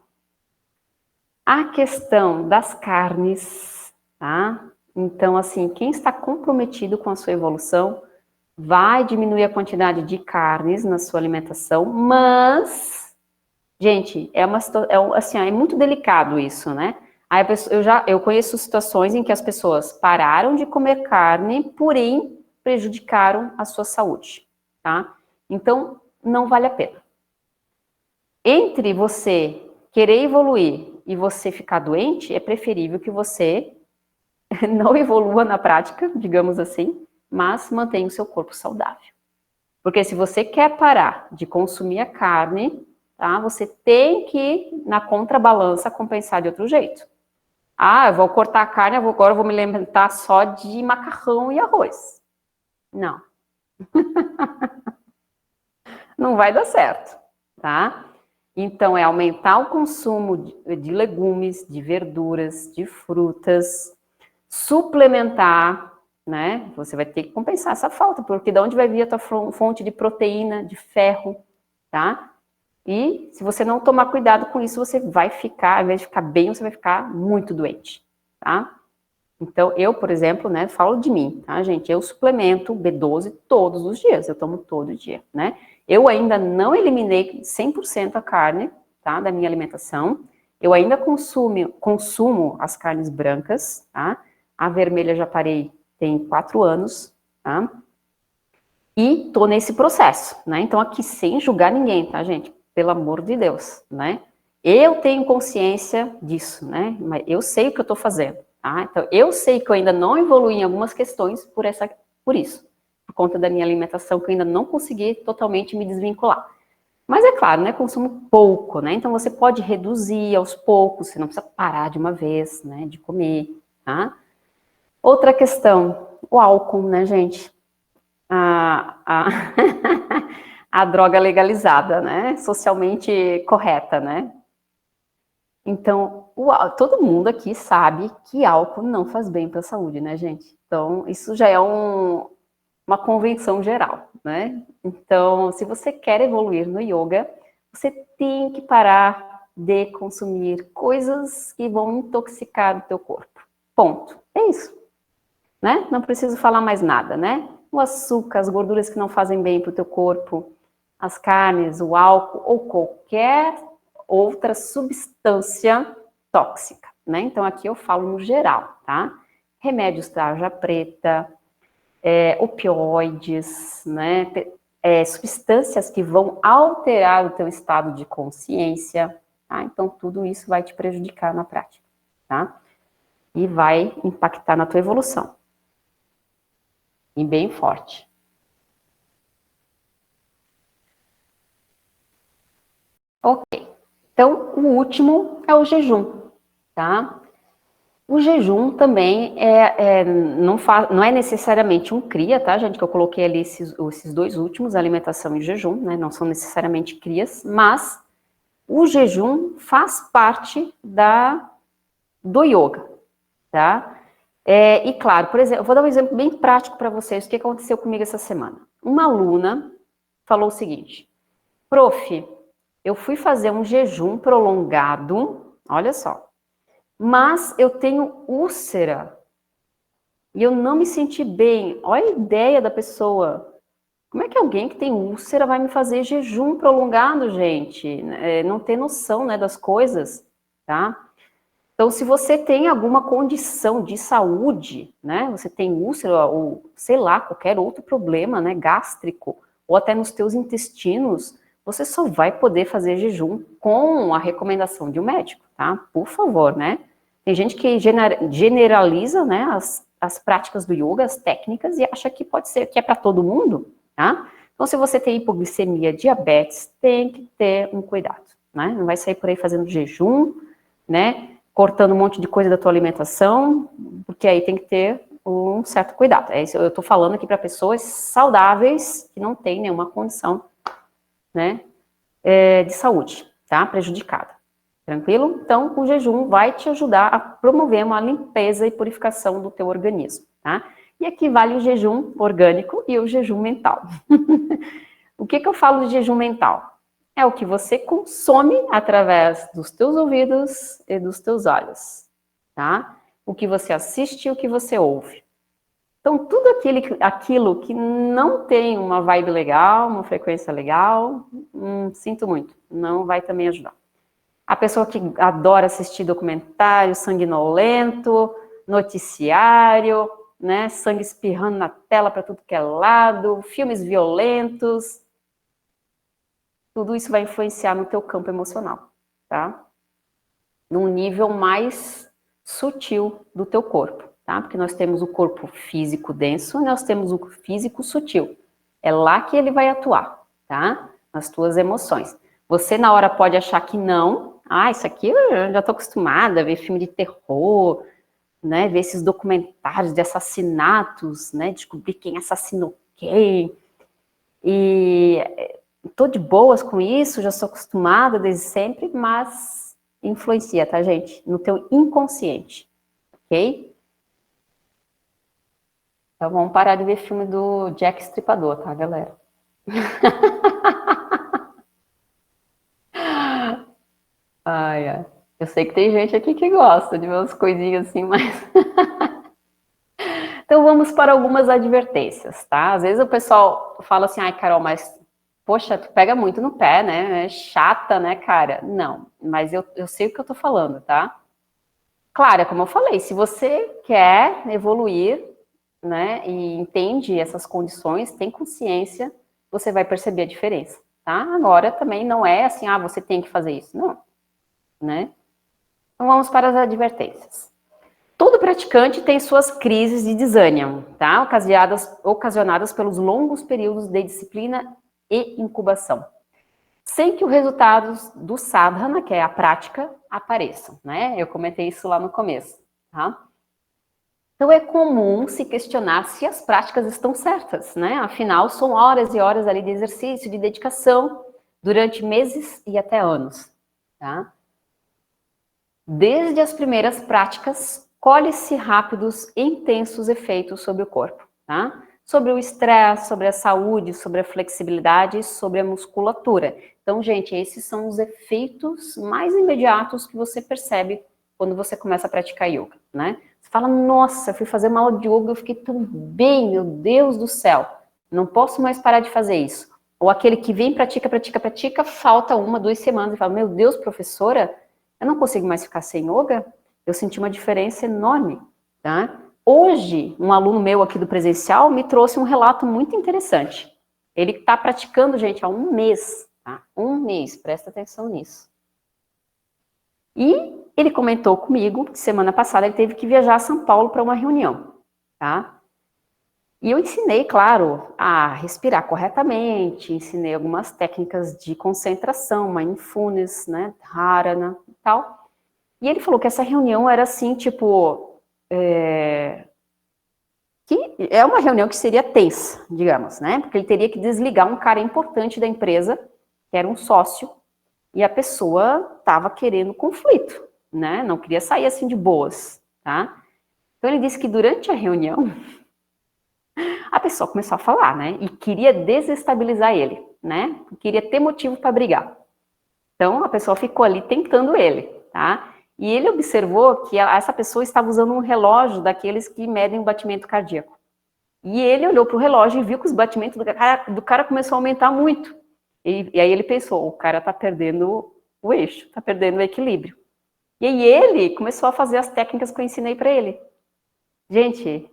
A questão das carnes, tá? Então, assim, quem está comprometido com a sua evolução vai diminuir a quantidade de carnes na sua alimentação, mas, gente, assim, é muito delicado isso, né? Aí eu conheço situações em que as pessoas pararam de comer carne, porém prejudicaram a sua saúde, tá? Então, não vale a pena. Entre você querer evoluir e você ficar doente, é preferível que você não evolua na prática, digamos assim, mas mantenha o seu corpo saudável. Porque se você quer parar de consumir a carne, tá, você tem que, na contrabalança, compensar de outro jeito. Ah, eu vou cortar a carne, agora eu vou me alimentar só de macarrão e arroz. Não. Não vai dar certo, tá? Então, é aumentar o consumo de legumes, de verduras, de frutas, suplementar, né? Você vai ter que compensar essa falta, porque de onde vai vir a tua fonte de proteína, de ferro, tá? E se você não tomar cuidado com isso, você vai ficar, ao invés de ficar bem, você vai ficar muito doente, tá? Então, eu, por exemplo, né, falo de mim, tá, gente? Eu suplemento B12 todos os dias, eu tomo todo dia, né? Eu ainda não eliminei 100% a carne, tá, da minha alimentação. Eu ainda consumo as carnes brancas, tá? A vermelha já parei tem 4 anos, tá? E tô nesse processo, né? Então, aqui sem julgar ninguém, tá, gente? Pelo amor de Deus, né? Eu tenho consciência disso, né? Mas eu sei o que eu tô fazendo, tá? Então, eu sei que eu ainda não evoluí em algumas questões por isso, por conta da minha alimentação, que eu ainda não consegui totalmente me desvincular. Mas é claro, né? Consumo pouco, né? Então, você pode reduzir aos poucos, você não precisa parar de uma vez, né? De comer, tá? Outra questão, o álcool, né, gente? A droga legalizada, né? Socialmente correta, né? Então, todo mundo aqui sabe que álcool não faz bem para a saúde, né, gente? Então, isso já é uma convenção geral, né? Então, se você quer evoluir no yoga, você tem que parar de consumir coisas que vão intoxicar o teu corpo. Ponto. É isso. Né? Não preciso falar mais nada, né? O açúcar, as gorduras que não fazem bem para o teu corpo, as carnes, o álcool ou qualquer outra substância tóxica, né? Então, aqui eu falo no geral, tá? Remédios tarja preta, opioides, né? Substâncias que vão alterar o teu estado de consciência, tá? Então, tudo isso vai te prejudicar na prática, tá? E vai impactar na tua evolução. E bem forte. Ok. Então, o último é o jejum, tá? O jejum também não é necessariamente um cria, tá, gente? Que eu coloquei ali esses 2 últimos, alimentação e jejum, né? Não são necessariamente crias, mas o jejum faz parte do yoga, tá? E claro, por exemplo, eu vou dar um exemplo bem prático para vocês, o que aconteceu comigo essa semana. Uma aluna falou o seguinte: prof, eu fui fazer um jejum prolongado, olha só, mas eu tenho úlcera e eu não me senti bem. Olha a ideia da pessoa. Como é que alguém que tem úlcera vai me fazer jejum prolongado, gente? Não tem noção, né, das coisas, tá? Então, se você tem alguma condição de saúde, né, você tem úlcera ou, sei lá, qualquer outro problema, né, gástrico, ou até nos teus intestinos, você só vai poder fazer jejum com a recomendação de um médico, tá? Por favor, né? Tem gente que generaliza, né, as práticas do yoga, as técnicas, e acha que pode ser, que é para todo mundo, tá? Então, se você tem hipoglicemia, diabetes, tem que ter um cuidado, né? Não vai sair por aí fazendo jejum, né? Cortando um monte de coisa da tua alimentação, porque aí tem que ter um certo cuidado. É isso, eu estou falando aqui para pessoas saudáveis que não têm nenhuma condição, né, de saúde, tá? Prejudicada. Tranquilo? Então, o jejum vai te ajudar a promover uma limpeza e purificação do teu organismo, tá? E aqui vale o jejum orgânico e o jejum mental. O que eu falo de jejum mental? É o que você consome através dos teus ouvidos e dos teus olhos, tá? O que você assiste e o que você ouve. Então, tudo aquilo que não tem uma vibe legal, uma frequência legal, sinto muito, não vai também ajudar. A pessoa que adora assistir documentário sanguinolento, noticiário, né, sangue espirrando na tela para tudo que é lado, filmes violentos, tudo isso vai influenciar no teu campo emocional, tá? Num nível mais sutil do teu corpo, tá? Porque nós temos o corpo físico denso e nós temos o físico sutil. É lá que ele vai atuar, tá? Nas tuas emoções. Você na hora pode achar que não. Isso aqui eu já estou acostumada a ver filme de terror, né? Ver esses documentários de assassinatos, né? Descobrir quem assassinou quem. E estou de boas com isso, já sou acostumada desde sempre, mas influencia, tá, gente? No teu inconsciente, ok? Então vamos parar de ver filme do Jack Estripador, tá, galera? Ai. Eu sei que tem gente aqui que gosta de ver umas coisinhas assim, mas... Então vamos para algumas advertências, tá? Às vezes o pessoal fala assim, ai, Carol, mas, poxa, tu pega muito no pé, né? É chata, né, cara? Não, mas eu sei o que eu tô falando, tá? Claro, como eu falei, se você quer evoluir, né, e entende essas condições, tem consciência, você vai perceber a diferença, tá? Agora também não é assim, você tem que fazer isso, não, né? Então vamos para as advertências. Todo praticante tem suas crises de desânimo, tá? Ocasionadas pelos longos períodos de disciplina e incubação, sem que os resultados do sadhana, que é a prática, apareçam, né? Eu comentei isso lá no começo, tá? Então é comum se questionar se as práticas estão certas, né? Afinal, são horas e horas ali de exercício, de dedicação, durante meses e até anos, tá? Desde as primeiras práticas, colhe-se rápidos e intensos efeitos sobre o corpo, tá? Sobre o estresse, sobre a saúde, sobre a flexibilidade e sobre a musculatura. Então, gente, esses são os efeitos mais imediatos que você percebe quando você começa a praticar yoga, né? Você fala, nossa, fui fazer uma aula de yoga, eu fiquei tão bem, meu Deus do céu, não posso mais parar de fazer isso. Ou aquele que vem, pratica, falta 1, 2 semanas e fala, meu Deus, professora, eu não consigo mais ficar sem yoga, eu senti uma diferença enorme, tá? Hoje, um aluno meu aqui do presencial me trouxe um relato muito interessante. Ele está praticando, gente, há 1 mês, tá? 1 mês, presta atenção nisso. E ele comentou comigo que semana passada ele teve que viajar a São Paulo para uma reunião, tá? E eu ensinei, claro, a respirar corretamente, ensinei algumas técnicas de concentração, mindfulness, né, dharana e tal. E ele falou que essa reunião era assim, tipo, que é uma reunião que seria tensa, digamos, né? Porque ele teria que desligar um cara importante da empresa, que era um sócio, e a pessoa estava querendo conflito, né? Não queria sair assim de boas, tá? Então ele disse que durante a reunião, a pessoa começou a falar, né? E queria desestabilizar ele, né? Queria ter motivo para brigar. Então a pessoa ficou ali tentando ele, tá? E ele observou que essa pessoa estava usando um relógio daqueles que medem o batimento cardíaco. E ele olhou para o relógio e viu que os batimentos do cara começou a aumentar muito. E aí ele pensou, o cara está perdendo o eixo, está perdendo o equilíbrio. E aí ele começou a fazer as técnicas que eu ensinei para ele. Gente,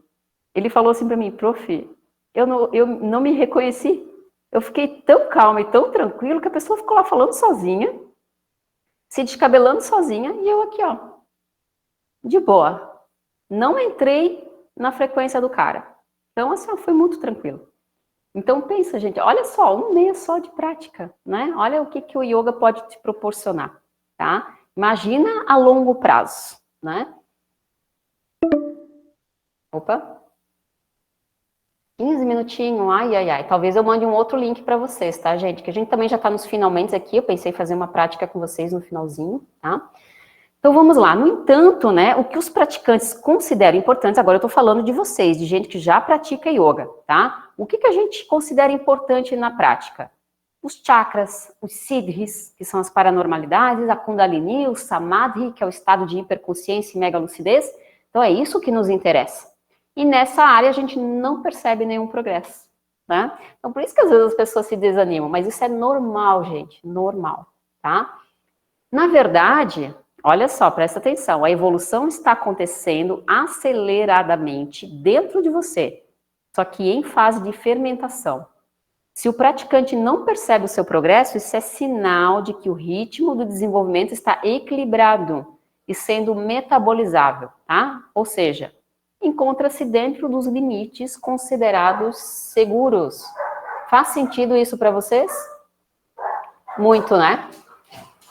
ele falou assim para mim, prof, eu não me reconheci. Eu fiquei tão calma e tão tranquilo que a pessoa ficou lá falando sozinha, se descabelando sozinha, e eu aqui, ó, de boa. Não entrei na frequência do cara. Então, assim, foi muito tranquilo. Então, pensa, gente, olha só, 1 mês só de prática, né? Olha o que o yoga pode te proporcionar, tá? Imagina a longo prazo, né? Opa. 15 minutinhos, ai, ai, ai. Talvez eu mande um outro link para vocês, tá, gente? Que a gente também já está nos finalmente aqui. Eu pensei em fazer uma prática com vocês no finalzinho, tá? Então, vamos lá. No entanto, né, o que os praticantes consideram importante, agora eu estou falando de vocês, de gente que já pratica yoga, tá? O que a gente considera importante na prática? Os chakras, os siddhis, que são as paranormalidades, a kundalini, o samadhi, que é o estado de hiperconsciência e mega lucidez. Então, é isso que nos interessa. E nessa área a gente não percebe nenhum progresso, né? Então, por isso que às vezes as pessoas se desanimam, mas isso é normal, gente, normal, tá? Na verdade, olha só, presta atenção, a evolução está acontecendo aceleradamente dentro de você, só que em fase de fermentação. Se o praticante não percebe o seu progresso, isso é sinal de que o ritmo do desenvolvimento está equilibrado e sendo metabolizável, tá? Ou seja, encontra-se dentro dos limites considerados seguros. Faz sentido isso para vocês? Muito, né?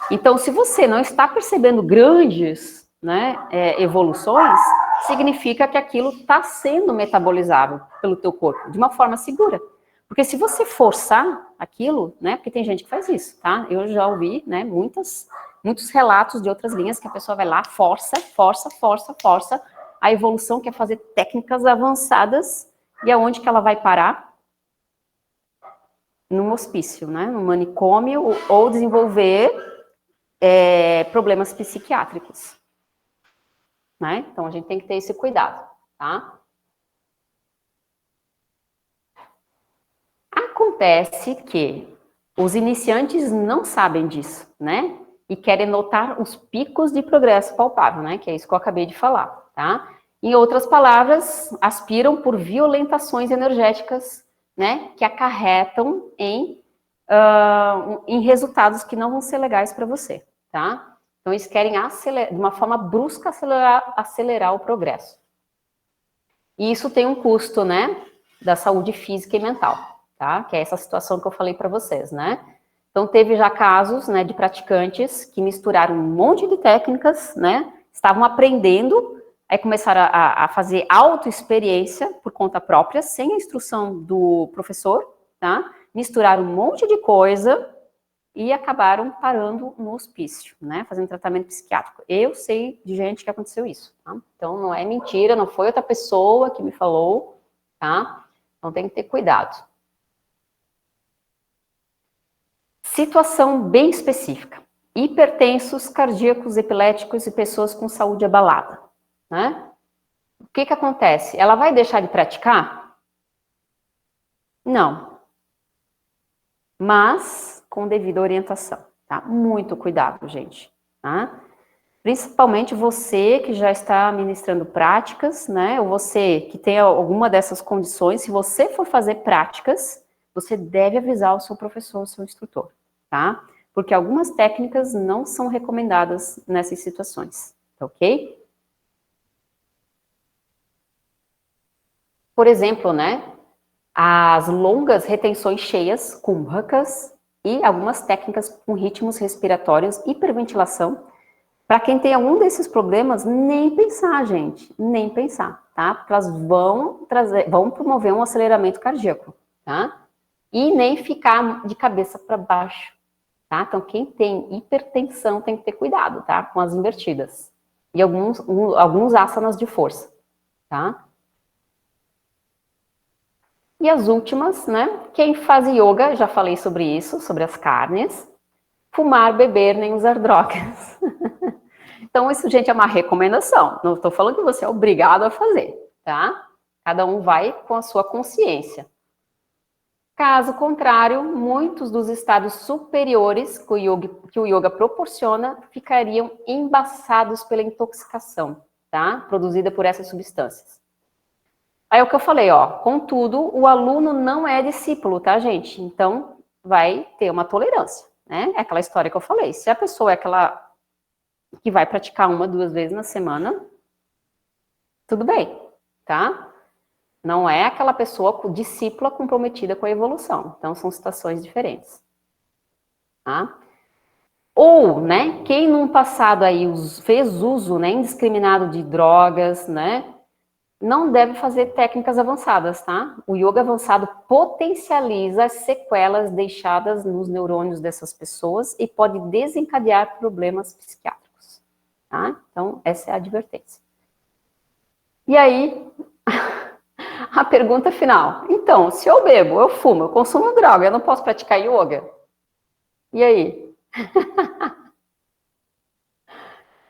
Então, se você não está percebendo grandes, né, evoluções, significa que aquilo está sendo metabolizável pelo teu corpo, de uma forma segura. Porque se você forçar aquilo, né, porque tem gente que faz isso, tá? Eu já ouvi, né, muitos relatos de outras linhas que a pessoa vai lá, força, a evolução quer fazer técnicas avançadas, e aonde que ela vai parar? Num hospício, né? No manicômio, ou desenvolver problemas psiquiátricos. Né? Então, a gente tem que ter esse cuidado, tá? Acontece que os iniciantes não sabem disso, né? E querem notar os picos de progresso palpável, né? Que é isso que eu acabei de falar, tá? Em outras palavras, aspiram por violentações energéticas, né? Que acarretam em resultados que não vão ser legais para você, tá? Então, eles querem acelerar, de uma forma brusca, acelerar o progresso. E isso tem um custo, né? Da saúde física e mental, tá? Que é essa situação que eu falei para vocês, né? Então, teve já casos, né, de praticantes que misturaram um monte de técnicas, né? Estavam aprendendo, aí começaram a fazer autoexperiência por conta própria, sem a instrução do professor, tá? Misturaram um monte de coisa e acabaram parando no hospício, né? Fazendo tratamento psiquiátrico. Eu sei de gente que aconteceu isso, tá? Então, não é mentira, não foi outra pessoa que me falou, tá? Então, tem que ter cuidado. Situação bem específica. Hipertensos, cardíacos, epiléticos e pessoas com saúde abalada, né? O que acontece? Ela vai deixar de praticar? Não. Mas com devida orientação, tá? Muito cuidado, gente, tá? Principalmente você que já está ministrando práticas, né? Ou você que tem alguma dessas condições, se você for fazer práticas, você deve avisar o seu professor, o seu instrutor, tá? Porque algumas técnicas não são recomendadas nessas situações, tá ok? Por exemplo, né? As longas retenções cheias, kumbhakas, e algumas técnicas com ritmos respiratórios, hiperventilação. Para quem tem algum desses problemas, nem pensar, gente, nem pensar, tá? Porque elas vão promover um aceleramento cardíaco, tá? E nem ficar de cabeça para baixo, tá? Então, quem tem hipertensão tem que ter cuidado, tá? Com as invertidas. E alguns asanas de força, tá? E as últimas, né? Quem faz yoga, já falei sobre isso, sobre as carnes. Fumar, beber, nem usar drogas. Então, isso, gente, é uma recomendação. Não estou falando que você é obrigado a fazer, tá? Cada um vai com a sua consciência. Caso contrário, muitos dos estados superiores que o yoga proporciona ficariam embaçados pela intoxicação, tá? Produzida por essas substâncias. Aí é o que eu falei, ó. Contudo, o aluno não é discípulo, tá, gente? Então, vai ter uma tolerância, né? É aquela história que eu falei. Se a pessoa é aquela que vai praticar 1, 2 vezes na semana, tudo bem, tá? Não é aquela pessoa discípula comprometida com a evolução. Então, são situações diferentes. Tá? Ou, né, quem no passado aí fez uso, né, indiscriminado de drogas, né, não deve fazer técnicas avançadas, tá? O yoga avançado potencializa as sequelas deixadas nos neurônios dessas pessoas e pode desencadear problemas psiquiátricos, tá? Então, essa é a advertência. E aí, a pergunta final. Então, se eu bebo, eu fumo, eu consumo droga, eu não posso praticar yoga? E aí?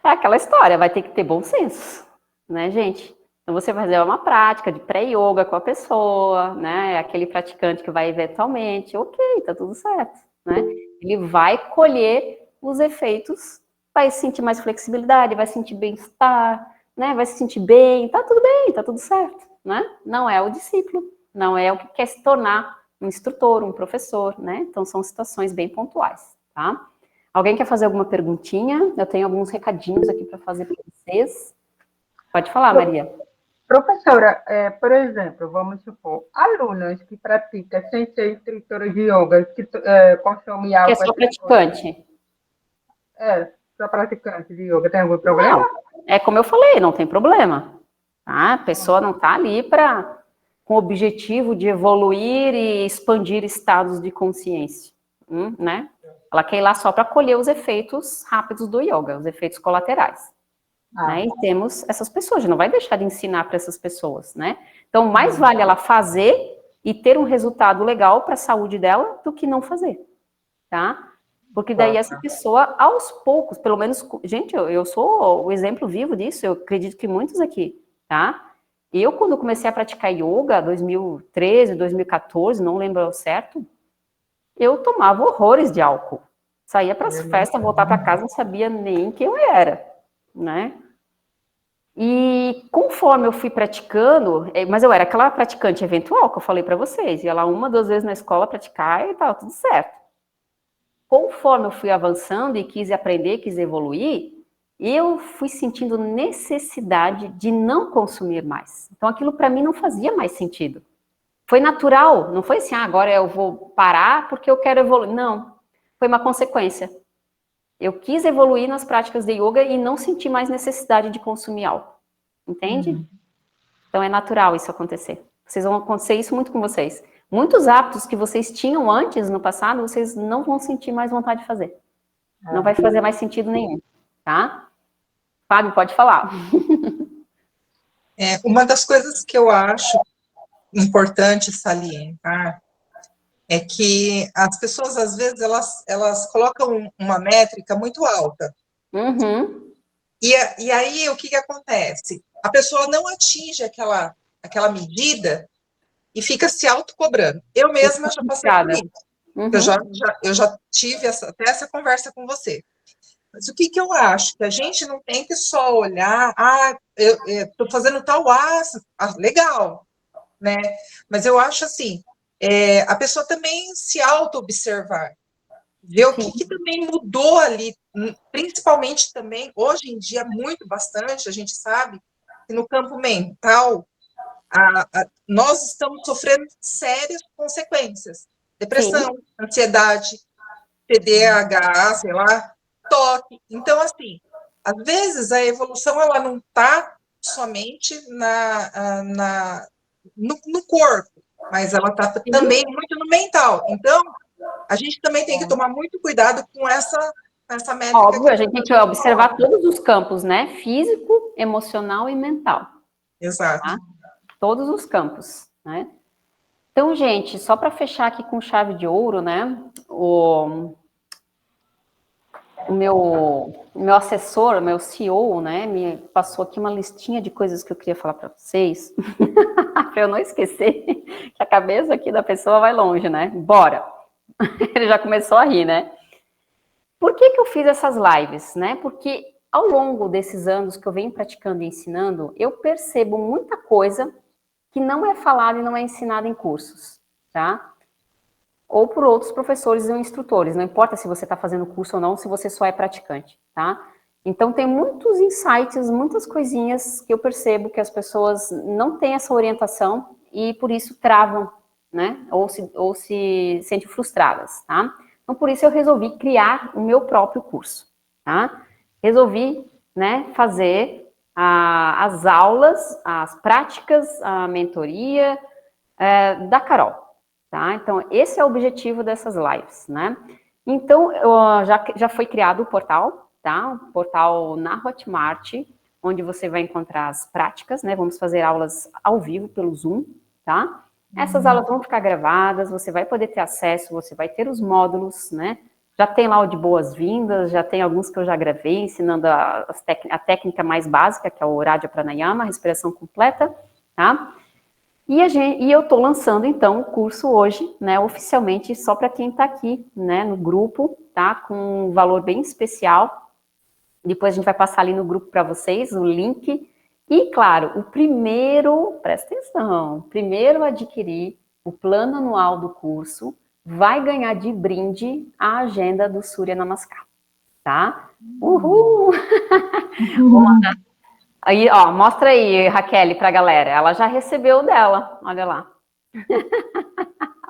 É aquela história, vai ter que ter bom senso, né, gente? Então, você vai fazer uma prática de pré-yoga com a pessoa, né? Aquele praticante que vai eventualmente, ok, tá tudo certo, né? Ele vai colher os efeitos, vai sentir mais flexibilidade, vai sentir bem-estar, né? Vai se sentir bem, tá tudo certo, né? Não é o discípulo, não é o que quer se tornar um instrutor, um professor, né? Então, são situações bem pontuais, tá? Alguém quer fazer alguma perguntinha? Eu tenho alguns recadinhos aqui para fazer para vocês. Pode falar, Maria. Professora, por exemplo, vamos supor, alunas que praticam sem ser instrutora de yoga, que consomem Que é álcool, só praticante. só praticante de yoga, tem algum problema? Não, é como eu falei, não tem problema. Tá? A pessoa não está ali com o objetivo de evoluir e expandir estados de consciência, né? Ela quer ir lá só para colher os efeitos rápidos do yoga, os efeitos colaterais. Né? E temos essas pessoas, a gente não vai deixar de ensinar para essas pessoas, né? Então, mais vale ela fazer e ter um resultado legal para a saúde dela do que não fazer, tá? Porque daí essa pessoa, aos poucos, pelo menos, gente, eu sou o exemplo vivo disso, eu acredito que muitos aqui, tá? Eu, quando comecei a praticar yoga, 2013, 2014, não lembro ao certo, eu tomava horrores de álcool. Saía para as festas, voltava para casa, não sabia nem quem eu era, né? E conforme eu fui praticando, mas eu era aquela praticante eventual que eu falei para vocês, ia lá 1, 2 vezes na escola praticar e tal, tudo certo. Conforme eu fui avançando e quis aprender, quis evoluir, eu fui sentindo necessidade de não consumir mais. Então aquilo para mim não fazia mais sentido. Foi natural, não foi assim, agora eu vou parar porque eu quero evoluir. Não, foi uma consequência. Eu quis evoluir nas práticas de yoga e não senti mais necessidade de consumir álcool. Entende? Então é natural isso acontecer. Vocês vão acontecer isso muito com vocês. Muitos hábitos que vocês tinham antes, no passado, vocês não vão sentir mais vontade de fazer. Não vai fazer mais sentido nenhum, tá? Fábio, pode falar. Uma das coisas que eu acho importante salientar é que as pessoas, às vezes, elas colocam uma métrica muito alta. Uhum. E aí, o que acontece? A pessoa não atinge aquela medida e fica se autocobrando. Eu mesma já passei por isso. Uhum. Eu já tive até essa conversa com você. Mas o que eu acho? Que a gente não tem que só olhar, eu estou fazendo tal legal, né? Mas eu acho assim, a pessoa também se auto-observar, ver o que também mudou ali, principalmente também, hoje em dia, bastante, a gente sabe que no campo mental, nós estamos sofrendo sérias consequências. Depressão, ansiedade, TDAH, sei lá, toque. Então, assim, às vezes a evolução ela não está somente no corpo, mas ela está também muito no mental. Então, a gente também tem que tomar muito cuidado com essa métrica. Óbvio, a gente tem que observar todos os campos, né? Físico, emocional e mental. Exato. Tá? Todos os campos, né? Então, gente, só para fechar aqui com chave de ouro, né? O meu assessor, o meu CEO, né, me passou aqui uma listinha de coisas que eu queria falar para vocês, para eu não esquecer, que a cabeça aqui da pessoa vai longe, né? Bora! Ele já começou a rir, né? Por que eu fiz essas lives, né? Porque ao longo desses anos que eu venho praticando e ensinando, eu percebo muita coisa que não é falada e não é ensinada em cursos, tá? Ou por outros professores ou instrutores, não importa se você está fazendo curso ou não, se você só é praticante, tá? Então, tem muitos insights, muitas coisinhas que eu percebo que as pessoas não têm essa orientação e, por isso, travam, né? Ou se sentem frustradas, tá? Então, por isso, eu resolvi criar o meu próprio curso, tá? Resolvi, né, fazer as aulas, as práticas, a mentoria da Carol, tá? Então, esse é o objetivo dessas lives, né? Então, já foi criado o portal, tá? O portal na Hotmart, onde você vai encontrar as práticas, né? Vamos fazer aulas ao vivo pelo Zoom, tá? Essas aulas vão ficar gravadas, você vai poder ter acesso, você vai ter os módulos, né? Já tem lá o de boas-vindas, já tem alguns que eu já gravei, ensinando a técnica mais básica, que é o Radha Pranayama, respiração completa, tá? E eu estou lançando, então, o curso hoje, né, oficialmente, só para quem está aqui, né, no grupo, tá? Com um valor bem especial. Depois a gente vai passar ali no grupo para vocês, o link. E, claro, presta atenção, primeiro adquirir o plano anual do curso, vai ganhar de brinde a agenda do Surya Namaskar, tá? Uhul! Vou mandar. Aí, ó, mostra aí, Raquel, pra galera. Ela já recebeu o dela, olha lá.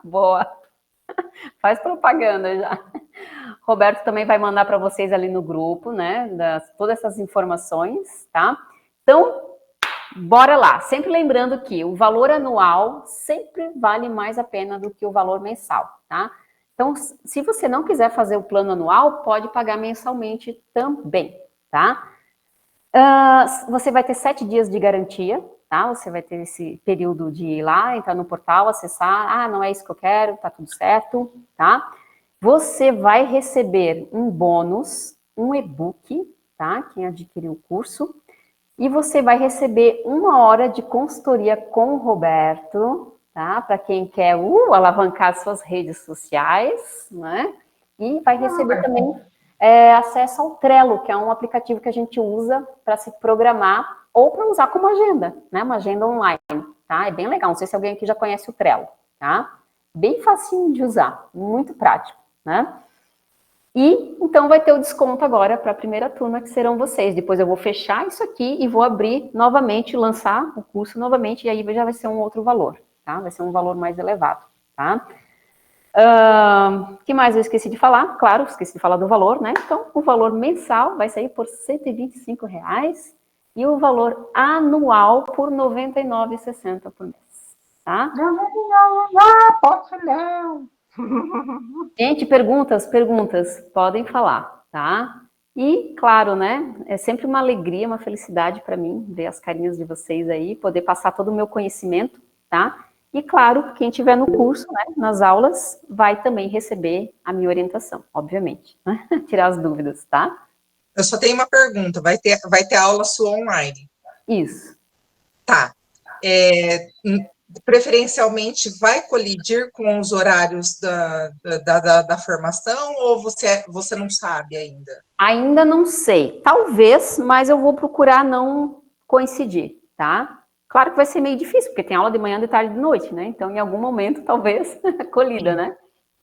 Boa. Faz propaganda já. Roberto também vai mandar para vocês ali no grupo, né, todas essas informações, tá? Então, bora lá. Sempre lembrando que o valor anual sempre vale mais a pena do que o valor mensal, tá? Então, se você não quiser fazer o plano anual, pode pagar mensalmente também, tá? Você vai ter 7 dias de garantia, tá? Você vai ter esse período de ir lá, entrar no portal, acessar, não é isso que eu quero, tá tudo certo, tá? Você vai receber um bônus, um e-book, tá? Quem adquiriu o curso. E você vai receber 1 hora de consultoria com o Roberto, tá? Para quem quer alavancar suas redes sociais, né? E vai receber também acesso ao Trello, que é um aplicativo que a gente usa para se programar ou para usar como agenda, né? Uma agenda online, tá? É bem legal. Não sei se alguém aqui já conhece o Trello, tá? Bem facinho de usar, muito prático, né? E, então, vai ter o desconto agora para a primeira turma, que serão vocês. Depois eu vou fechar isso aqui e vou abrir novamente, lançar o curso novamente, e aí já vai ser um outro valor, tá? Vai ser um valor mais elevado, tá? O que mais eu esqueci de falar? Claro, esqueci de falar do valor, né? Então, o valor mensal vai sair por R$ 125 e o valor anual por R$ 99,60 por mês, tá? Posso não. Gente, perguntas, podem falar, tá? E, claro, né, é sempre uma alegria, uma felicidade para mim ver as carinhas de vocês aí, poder passar todo o meu conhecimento, tá? E, claro, quem tiver no curso, né, nas aulas, vai também receber a minha orientação, obviamente, né? Tirar as dúvidas, tá? Eu só tenho uma pergunta, vai ter aula sua online? Isso. Tá. Preferencialmente vai colidir com os horários da formação ou você não sabe ainda? Ainda não sei, talvez, mas eu vou procurar não coincidir, tá? Claro que vai ser meio difícil, porque tem aula de manhã, de tarde e de noite, né? Então, em algum momento, talvez, colida, né?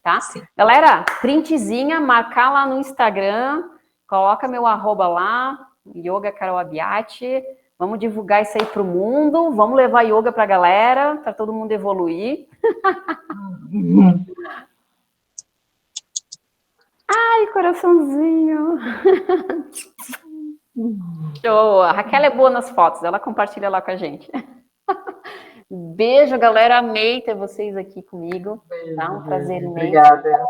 Tá? Sim. Galera, printzinha, marcar lá no Instagram, coloca meu arroba lá, Yoga Carol Abbiati, vamos divulgar isso aí pro mundo, vamos levar yoga pra galera, para todo mundo evoluir. Ai, coraçãozinho. Show. A Raquel é boa nas fotos, ela compartilha lá com a gente. Beijo, galera. Amei ter vocês aqui comigo. Tá? Um prazer imenso. Obrigada.